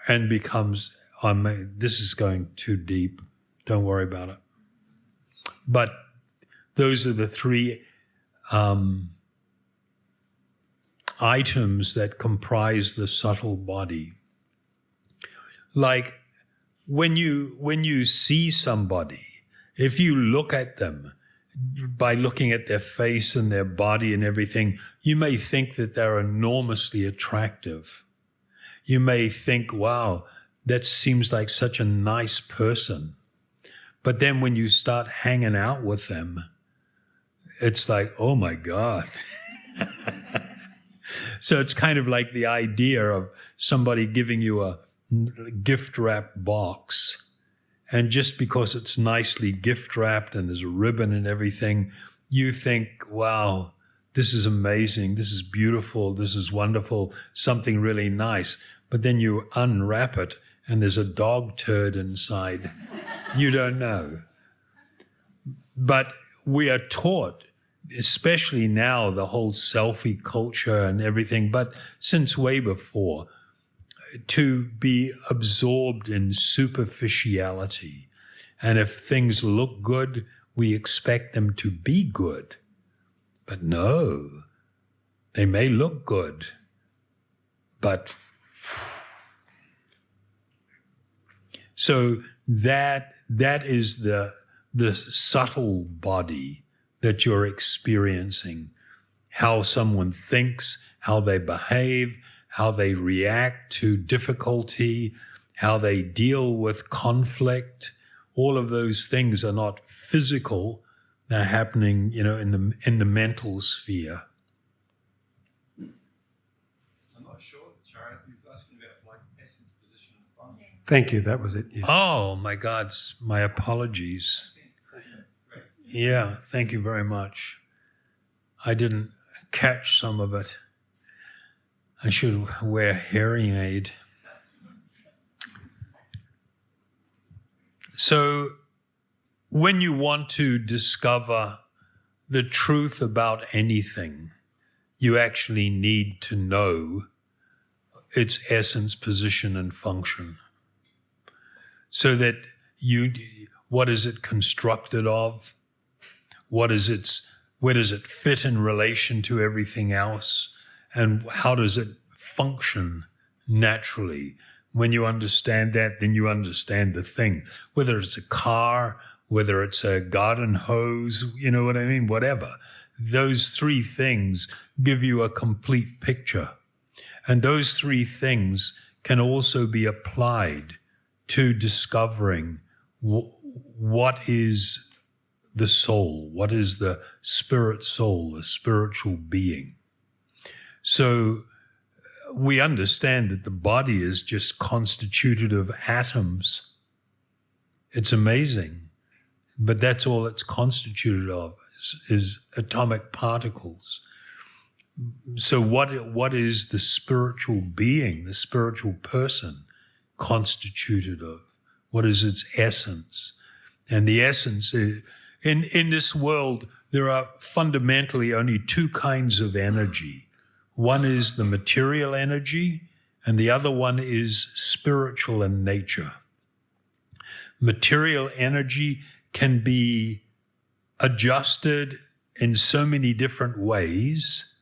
Speaker 1: and becomes, this is going too deep, don't worry about it. But those are the three items that comprise the subtle body. Like when you see somebody, if you look at them by looking at their face and their body and everything, you may think that they're enormously attractive. You may think, wow, that seems like such a nice person. But then when you start hanging out with them, it's like, oh my God. So it's kind of like the idea of somebody giving you a gift wrap box. And just because it's nicely gift wrapped and there's a ribbon and everything, you think, wow, this is amazing. This is beautiful. This is wonderful. Something really nice. But then you unwrap it and there's a dog turd inside. You don't know. But we are taught, especially now, the whole selfie culture and everything, but since way before, to be absorbed in superficiality. And if things look good, we expect them to be good. But no, they may look good, but so that is the subtle body that you're experiencing, how someone thinks, how they behave, how they react to difficulty, how they deal with conflict. All of those things are not physical. They're happening, in the mental sphere.
Speaker 10: I'm not sure, Sharon, he was asking about essence, position, and function.
Speaker 4: Thank you. That was it. Yeah.
Speaker 1: Oh, my God. My apologies. Yeah, thank you very much. I didn't catch some of it. I should wear hearing aid. So when you want to discover the truth about anything, you actually need to know its essence, position, and function. So that what is it constructed of? Where does it fit in relation to everything else? And how does it function naturally? When you understand that, then you understand the thing. Whether it's a car, whether it's a garden hose, you know what I mean? Whatever. Those three things give you a complete picture. And those three things can also be applied to discovering what is the soul, what is the spirit soul, the spiritual being. So we understand that the body is just constituted of atoms. It's amazing. But that's all it's constituted of, is atomic particles. So what is the spiritual being, the spiritual person constituted of? What is its essence? And the essence is, in this world, there are fundamentally only two kinds of energy. One is the material energy, and the other one is spiritual in nature. Material energy can be adjusted in so many different ways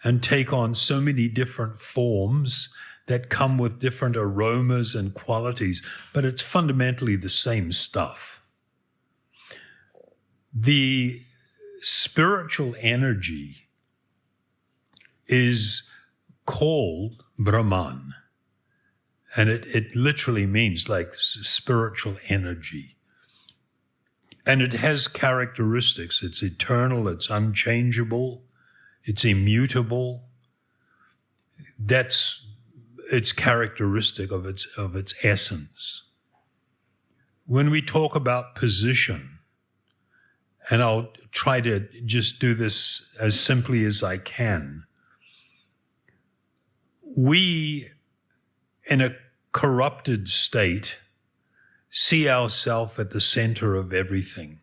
Speaker 1: and take on so many different forms that come with different aromas and qualities, but it's fundamentally the same stuff. The spiritual energy is called Brahman, and it literally means like spiritual energy. And it has characteristics. It's eternal, it's unchangeable, it's immutable. That's its characteristic of its essence. When we talk about position, and I'll try to just do this as simply as I can, we, in a corrupted state, see ourselves at the center of everything,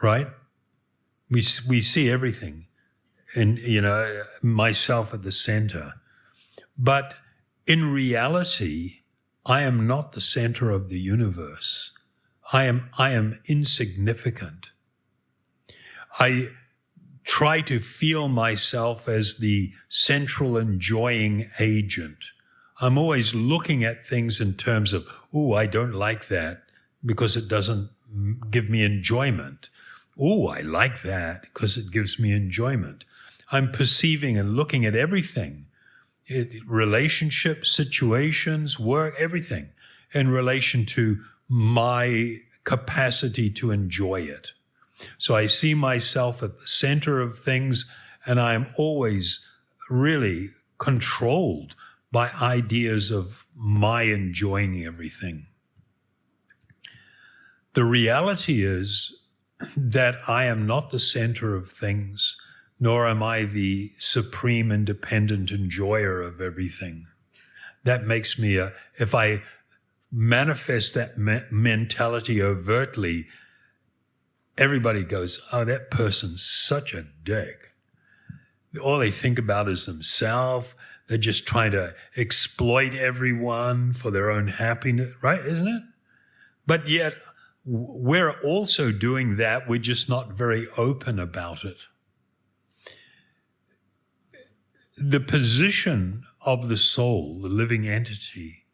Speaker 1: right? We see everything, and myself at the center. But in reality, I am not the center of the universe. I am insignificant. I try to feel myself as the central enjoying agent. I'm always looking at things in terms of, oh, I don't like that because it doesn't give me enjoyment. Oh, I like that because it gives me enjoyment. I'm perceiving and looking at everything, relationships, situations, work, everything in relation to my capacity to enjoy it. So I see myself at the center of things, and I am always really controlled by ideas of my enjoying everything. The reality is that I am not the center of things, nor am I the supreme independent enjoyer of everything. That makes me if I manifest that mentality overtly, everybody goes, oh, that person's such a dick. All they think about is themselves. They're just trying to exploit everyone for their own happiness, right? Isn't it? But yet, we're also doing that. We're just not very open about it. The position of the soul, the living entity,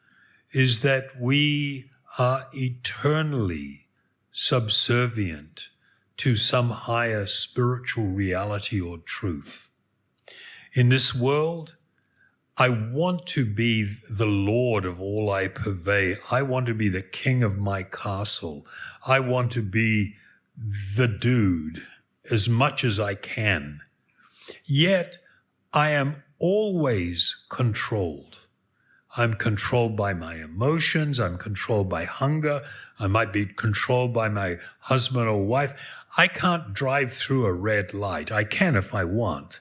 Speaker 1: is that we are eternally subservient to some higher spiritual reality or truth. In this world, I want to be the Lord of all I purvey. I want to be the king of my castle. I want to be the dude as much as I can. Yet, I am always controlled. I'm controlled by my emotions. I'm controlled by hunger. I might be controlled by my husband or wife. I can't drive through a red light. I can if I want,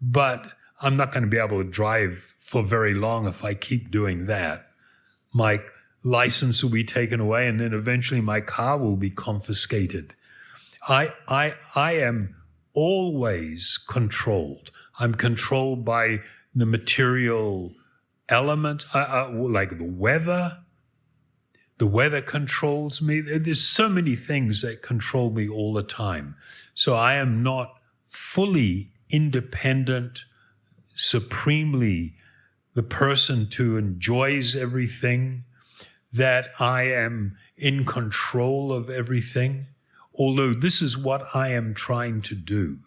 Speaker 1: but I'm not going to be able to drive for very long if I keep doing that. My license will be taken away, and then eventually my car will be confiscated. I am always controlled. I'm controlled by the material elements, like the weather. The weather controls me. There's so many things that control me all the time. So I am not fully independent, supremely the person who enjoys everything, that I am in control of everything, although this is what I am trying to do.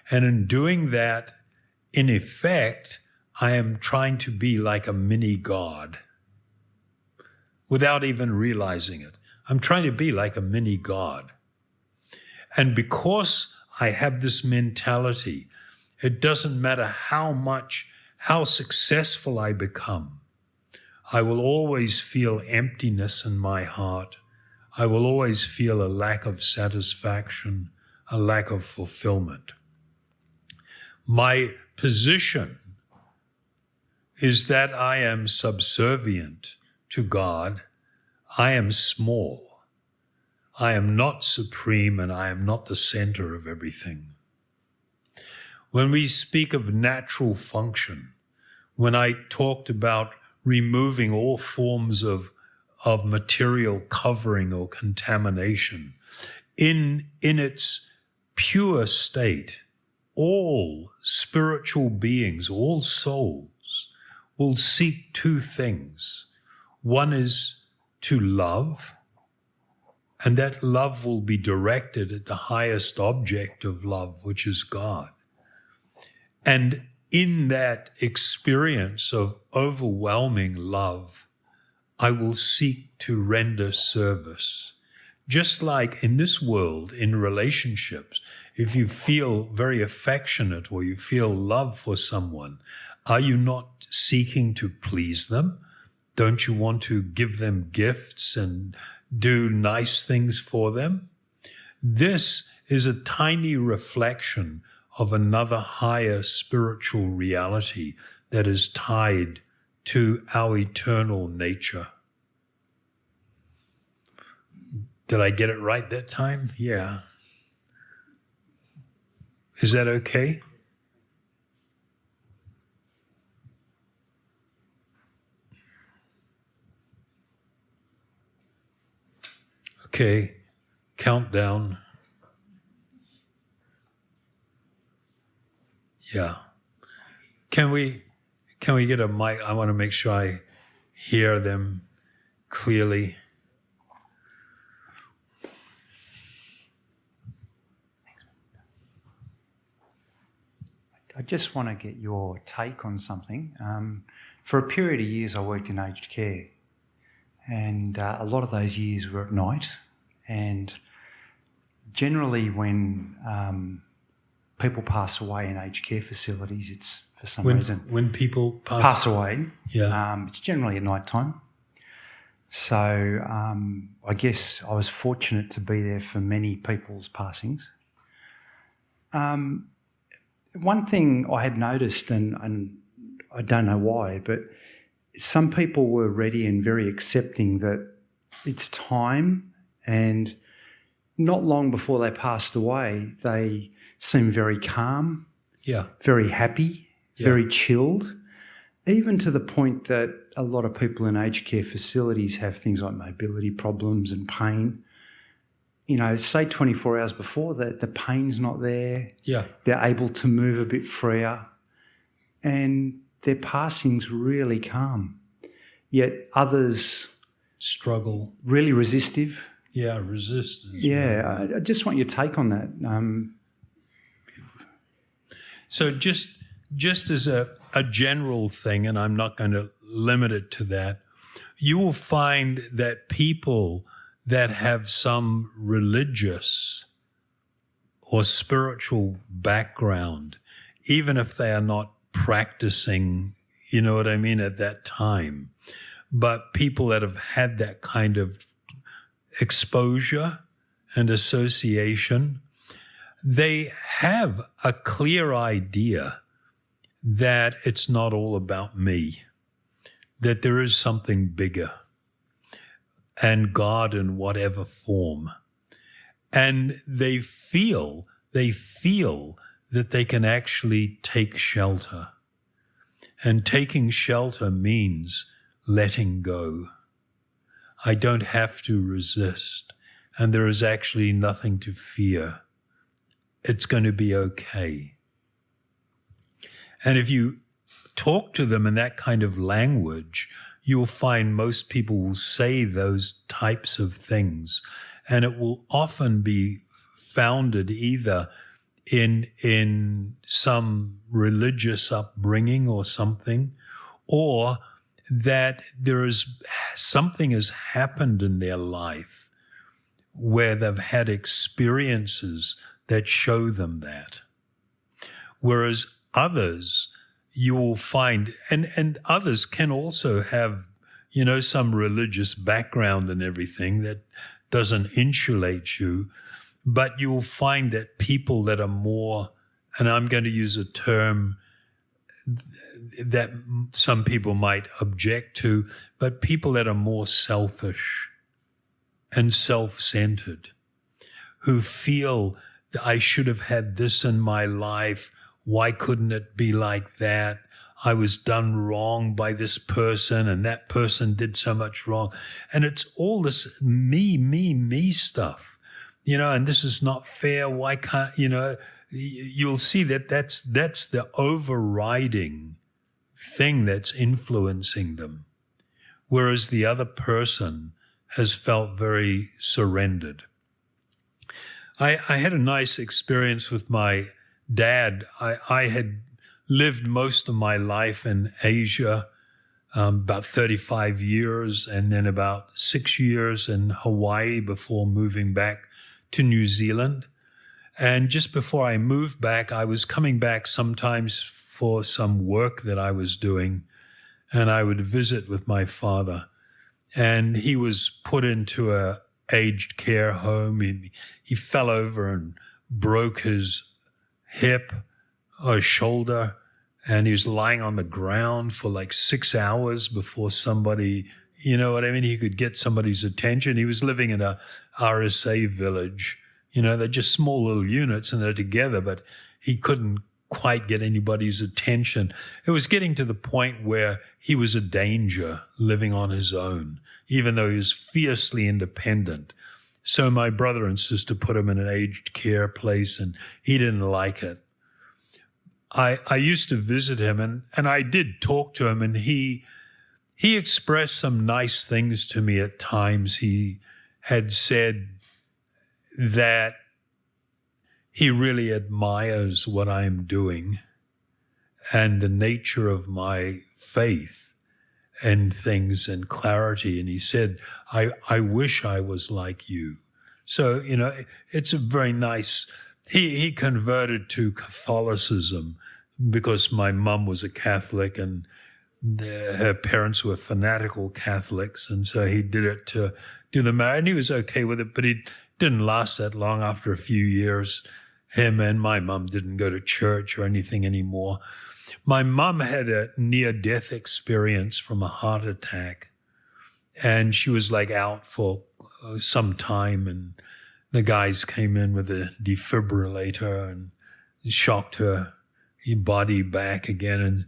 Speaker 1: And in doing that, in effect, I am trying to be like a mini God without even realizing it. I'm trying to be like a mini God. And because I have this mentality, it doesn't matter how successful I become, I will always feel emptiness in my heart. I will always feel a lack of satisfaction, a lack of fulfillment. My position is that I am subservient to God. I am small. I am not supreme, and I am not the center of everything. When we speak of natural function, when I talked about removing all forms of material covering or contamination, in its pure state, all spiritual beings, all souls, will seek two things. One is to love, and that love will be directed at the highest object of love, which is God. And in that experience of overwhelming love, I will seek to render service. Just like in this world, in relationships, if you feel very affectionate or you feel love for someone, are you not seeking to please them? Don't you want to give them gifts and do nice things for them? This is a tiny reflection of another higher spiritual reality that is tied to our eternal nature. Did I get it right that time? Yeah. Is that okay? Okay, countdown. Yeah. Can we get a mic? I want to make sure I hear them clearly.
Speaker 11: I just want to get your take on something. For a period of years, I worked in aged care, and a lot of those years were at night. And generally, when people pass away in aged care facilities, it's for some reason
Speaker 1: When people
Speaker 11: pass away.
Speaker 1: Yeah.
Speaker 11: It's generally at night time. So I guess I was fortunate to be there for many people's passings. One thing I had noticed, and I don't know why, but some people were ready and very accepting that it's time, and not long before they passed away, they seemed very calm,
Speaker 1: Yeah.
Speaker 11: very happy, very chilled, even to the point that a lot of people in aged care facilities have things like mobility problems and pain. You know, say 24 hours before that, the pain's not there.
Speaker 1: Yeah.
Speaker 11: They're able to move a bit freer, and their passing's really calm. Yet others
Speaker 1: Struggle.
Speaker 11: really resistive.
Speaker 1: Yeah, resistance.
Speaker 11: Yeah, I just want your take on that.
Speaker 1: So just as a general thing, and I'm not going to limit it to that, you will find that people that have some religious or spiritual background, even if they are not practicing, you know what I mean, at that time, but people that have had that kind of exposure and association, they have a clear idea that it's not all about me, that there is something bigger, and God in whatever form. And they feel that they can actually take shelter. And taking shelter means letting go. I don't have to resist, and there is actually nothing to fear. It's going to be okay. And if you talk to them in that kind of language, you'll find most people will say those types of things, and it will often be founded either in some religious upbringing or something, or that there is something has happened in their life where they've had experiences that show them that. Whereas others, you will find, and others can also have, you know, some religious background and everything that doesn't insulate you, but you will find that people that are more, and I'm going to use a term that some people might object to, but people that are more selfish and self-centered, who feel that I should have had this in my life. Why couldn't it be like that? I was done wrong by this person, and that person did so much wrong. And it's all this me stuff, you know, and this is not fair. Why can't, you know, you'll see that that's the overriding thing that's influencing them. Whereas the other person has felt very surrendered. I had a nice experience with my dad. I had lived most of my life in Asia, about 35 years, and then about 6 years in Hawaii before moving back to New Zealand. And just before I moved back, I was coming back sometimes for some work that I was doing, and I would visit with my father. And he was put into a aged care home. He fell over and broke his hip or shoulder, and he was lying on the ground for like 6 hours before somebody, you know what I mean, he could get somebody's attention. He was living in a RSA village. You know, they're just small little units and they're together, but he couldn't quite get anybody's attention. It was getting to the point where he was a danger living on his own, even though he was fiercely independent. So my brother and sister put him in an aged care place, and he didn't like it. I used to visit him, and I did talk to him, and he expressed some nice things to me at times. He had said that he really admires what I am doing and the nature of my faith and things and clarity. And he said, I wish I was like you. So, it's a very nice, he converted to Catholicism because my mum was a Catholic and her parents were fanatical Catholics. And so he did it to do the marriage, and he was okay with it, but it didn't last that long. After a few years, him and my mum didn't go to church or anything anymore. My mum had a near-death experience from a heart attack, and she was like out for some time, and the guys came in with a defibrillator and shocked her body back again,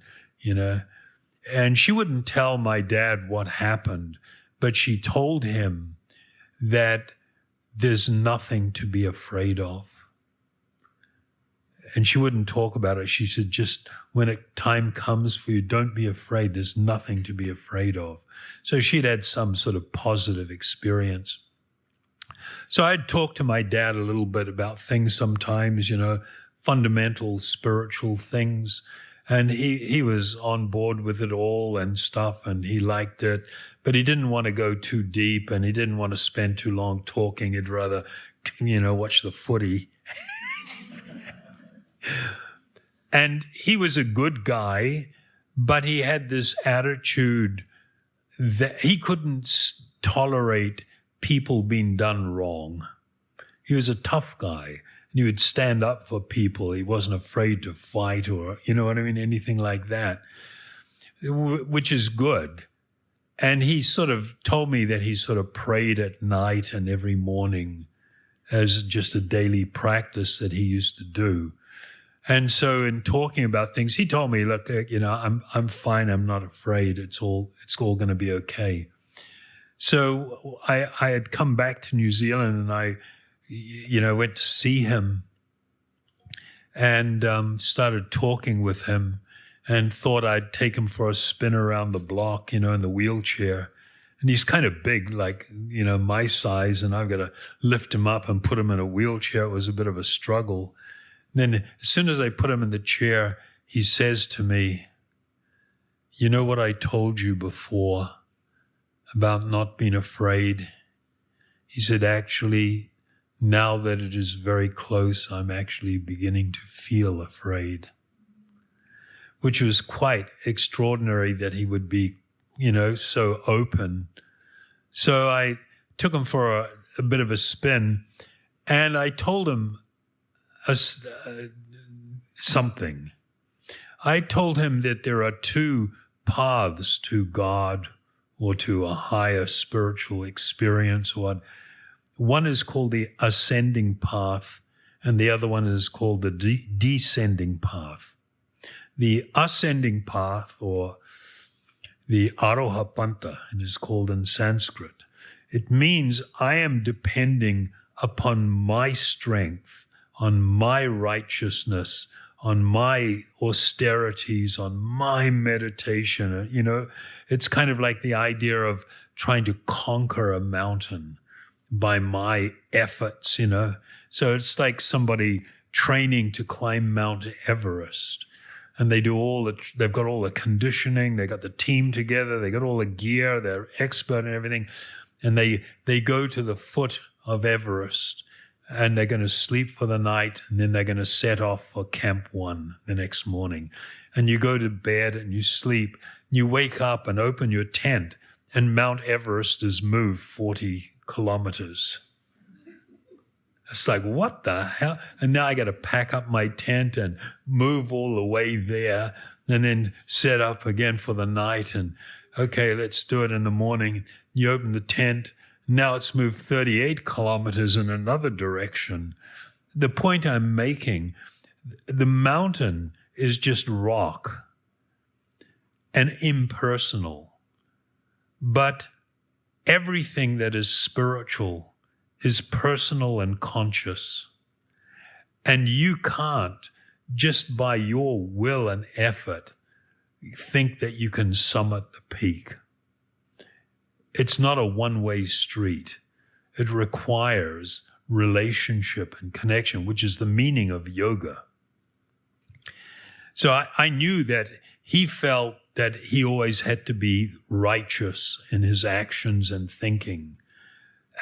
Speaker 1: and she wouldn't tell my dad what happened, but she told him that there's nothing to be afraid of. And she wouldn't talk about it. She said, just when time comes for you, don't be afraid. There's nothing to be afraid of. So she'd had some sort of positive experience. So I'd talk to my dad a little bit about things sometimes, fundamental spiritual things. And he was on board with it all and stuff, and he liked it. But he didn't want to go too deep, and he didn't want to spend too long talking. He'd rather, watch the footy. And he was a good guy, but he had this attitude that he couldn't tolerate people being done wrong. He was a tough guy, and he would stand up for people. He wasn't afraid to fight or, anything like that, which is good. And he sort of told me that he sort of prayed at night and every morning as just a daily practice that he used to do. And so in talking about things, he told me, look, I'm fine. I'm not afraid. It's all going to be okay. So I had come back to New Zealand, and I, went to see him and started talking with him, and thought I'd take him for a spin around the block, in the wheelchair. And he's kind of big, like, my size, and I've got to lift him up and put him in a wheelchair. It was a bit of a struggle. Then as soon as I put him in the chair, he says to me, you know what I told you before about not being afraid? He said, actually, now that it is very close, I'm actually beginning to feel afraid, which was quite extraordinary that he would be, so open. So I took him for a bit of a spin, and I told him something. I told him that there are two paths to God or to a higher spiritual experience. One is called the ascending path, and the other one is called the descending path. The ascending path, or the Arohapanta, it is called in Sanskrit. It means I am depending upon my strength, on my righteousness, on my austerities, on my meditation. It's kind of like the idea of trying to conquer a mountain by my efforts, So it's like somebody training to climb Mount Everest. And they've got all the conditioning, they got the team together, they got all the gear, they're expert in everything. And they go to the foot of Everest, and they're going to sleep for the night, and then they're going to set off for Camp 1 the next morning. And you go to bed and you sleep, and you wake up and open your tent, and Mount Everest has moved 40 kilometers. It's like, what the hell? And now I got to pack up my tent and move all the way there, and then set up again for the night. And okay, let's do it in the morning. You open the tent. Now it's moved 38 kilometers in another direction. The point I'm making, the mountain is just rock and impersonal. But everything that is spiritual is personal and conscious. And you can't just by your will and effort, think that you can summit the peak. It's not a one-way street. It requires relationship and connection, which is the meaning of yoga. So I knew that he felt that he always had to be righteous in his actions and thinking.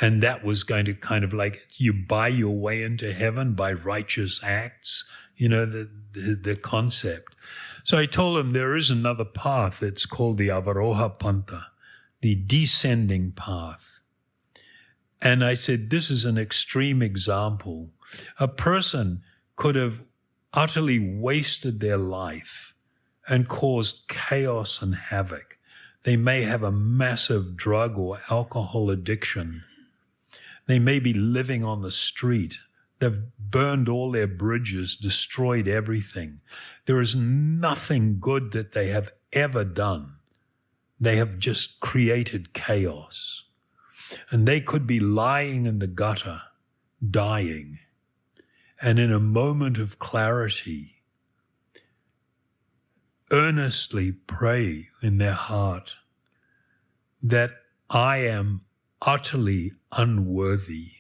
Speaker 1: And that was going to kind of like, you buy your way into heaven by righteous acts, the concept. So I told him there is another path. It's called the Avaroha Pantha, the descending path. And I said, this is an extreme example. A person could have utterly wasted their life and caused chaos and havoc. They may have a massive drug or alcohol addiction. They may be living on the street. They've burned all their bridges, destroyed everything. There is nothing good that they have ever done. They have just created chaos. And they could be lying in the gutter, dying. And in a moment of clarity, earnestly pray in their heart that I am utterly unworthy.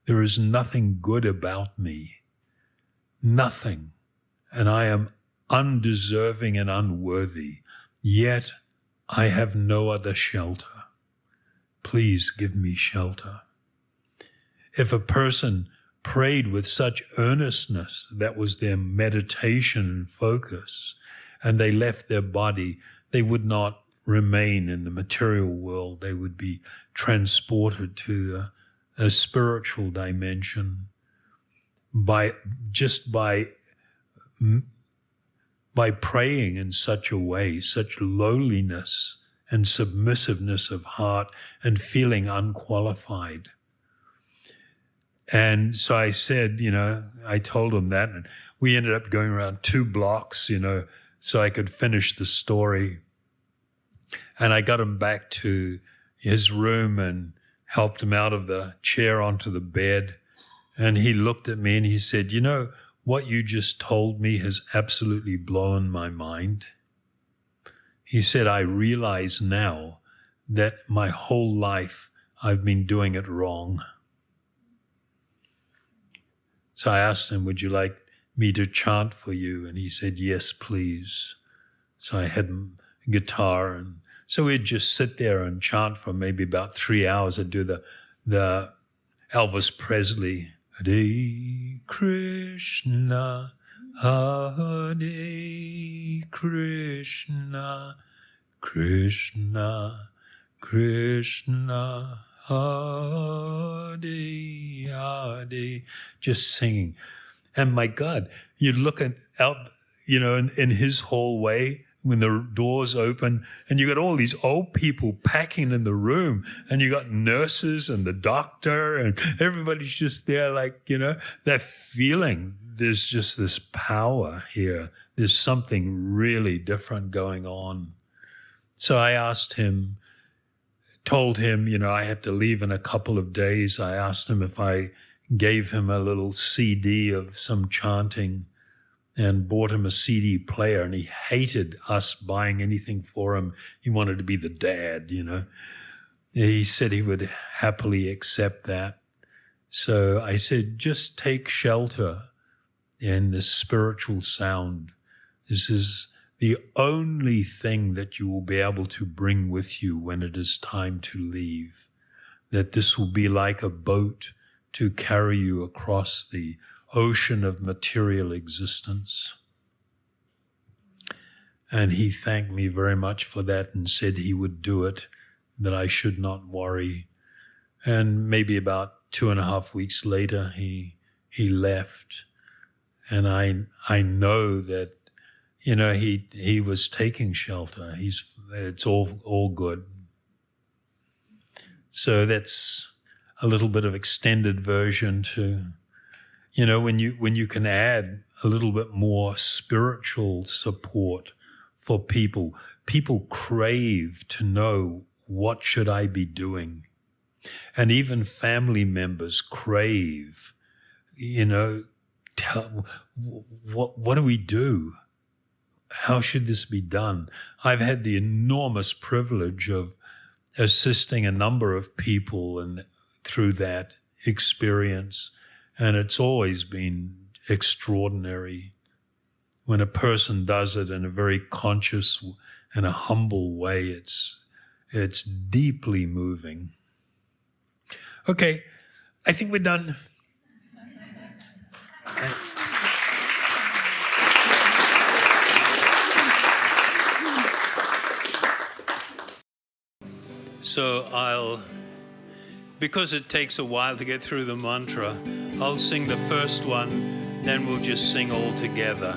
Speaker 1: There is nothing good about me. Nothing. And I am undeserving and unworthy. Yet I have no other shelter. Please give me shelter. If a person prayed with such earnestness, that was their meditation and focus, and they left their body, they would not remain in the material world. They would be transported to a spiritual dimension by praying in such a way, such lowliness and submissiveness of heart and feeling unqualified. And so I said, I told him that, and we ended up going around 2 blocks, so I could finish the story. And I got him back to his room and helped him out of the chair onto the bed. And he looked at me and he said, what you just told me has absolutely blown my mind. He said, I realize now that my whole life I've been doing it wrong. So I asked him, would you like me to chant for you? And he said, yes, please. So I had a guitar, and so we'd just sit there and chant for maybe about 3 hours. I'd do the Elvis Presley, Hare Krishna, Hare Krishna, Krishna, Krishna, Hare Hare, just singing. And my God, you'd look out, in his hallway when the doors open, and you got all these old people packing in the room, and you got nurses and the doctor, and everybody's just there that feeling. There's just this power here. There's something really different going on. So I told him, I had to leave in a couple of days. I asked him if I gave him a little CD of some chanting and bought him a CD player, and he hated us buying anything for him. He wanted to be the dad, He said he would happily accept that. So I said, just take shelter in this spiritual sound. This is the only thing that you will be able to bring with you when it is time to leave. That this will be like a boat to carry you across the ocean of material existence. And he thanked me very much for that and said he would do it, that I should not worry. And maybe about 2.5 weeks later, he left. And I know that, he was taking shelter. It's all good. So that's a little bit of extended version to, when you can add a little bit more spiritual support for people. People crave to know, what should I be doing? And even family members crave, what do we do? How should this be done? I've had the enormous privilege of assisting a number of people and through that experience, and it's always been extraordinary when a person does it in a very conscious and a humble way. It's deeply moving. Okay, I think we're done. So because it takes a while to get through the mantra, I'll sing the first one, then we'll just sing all together.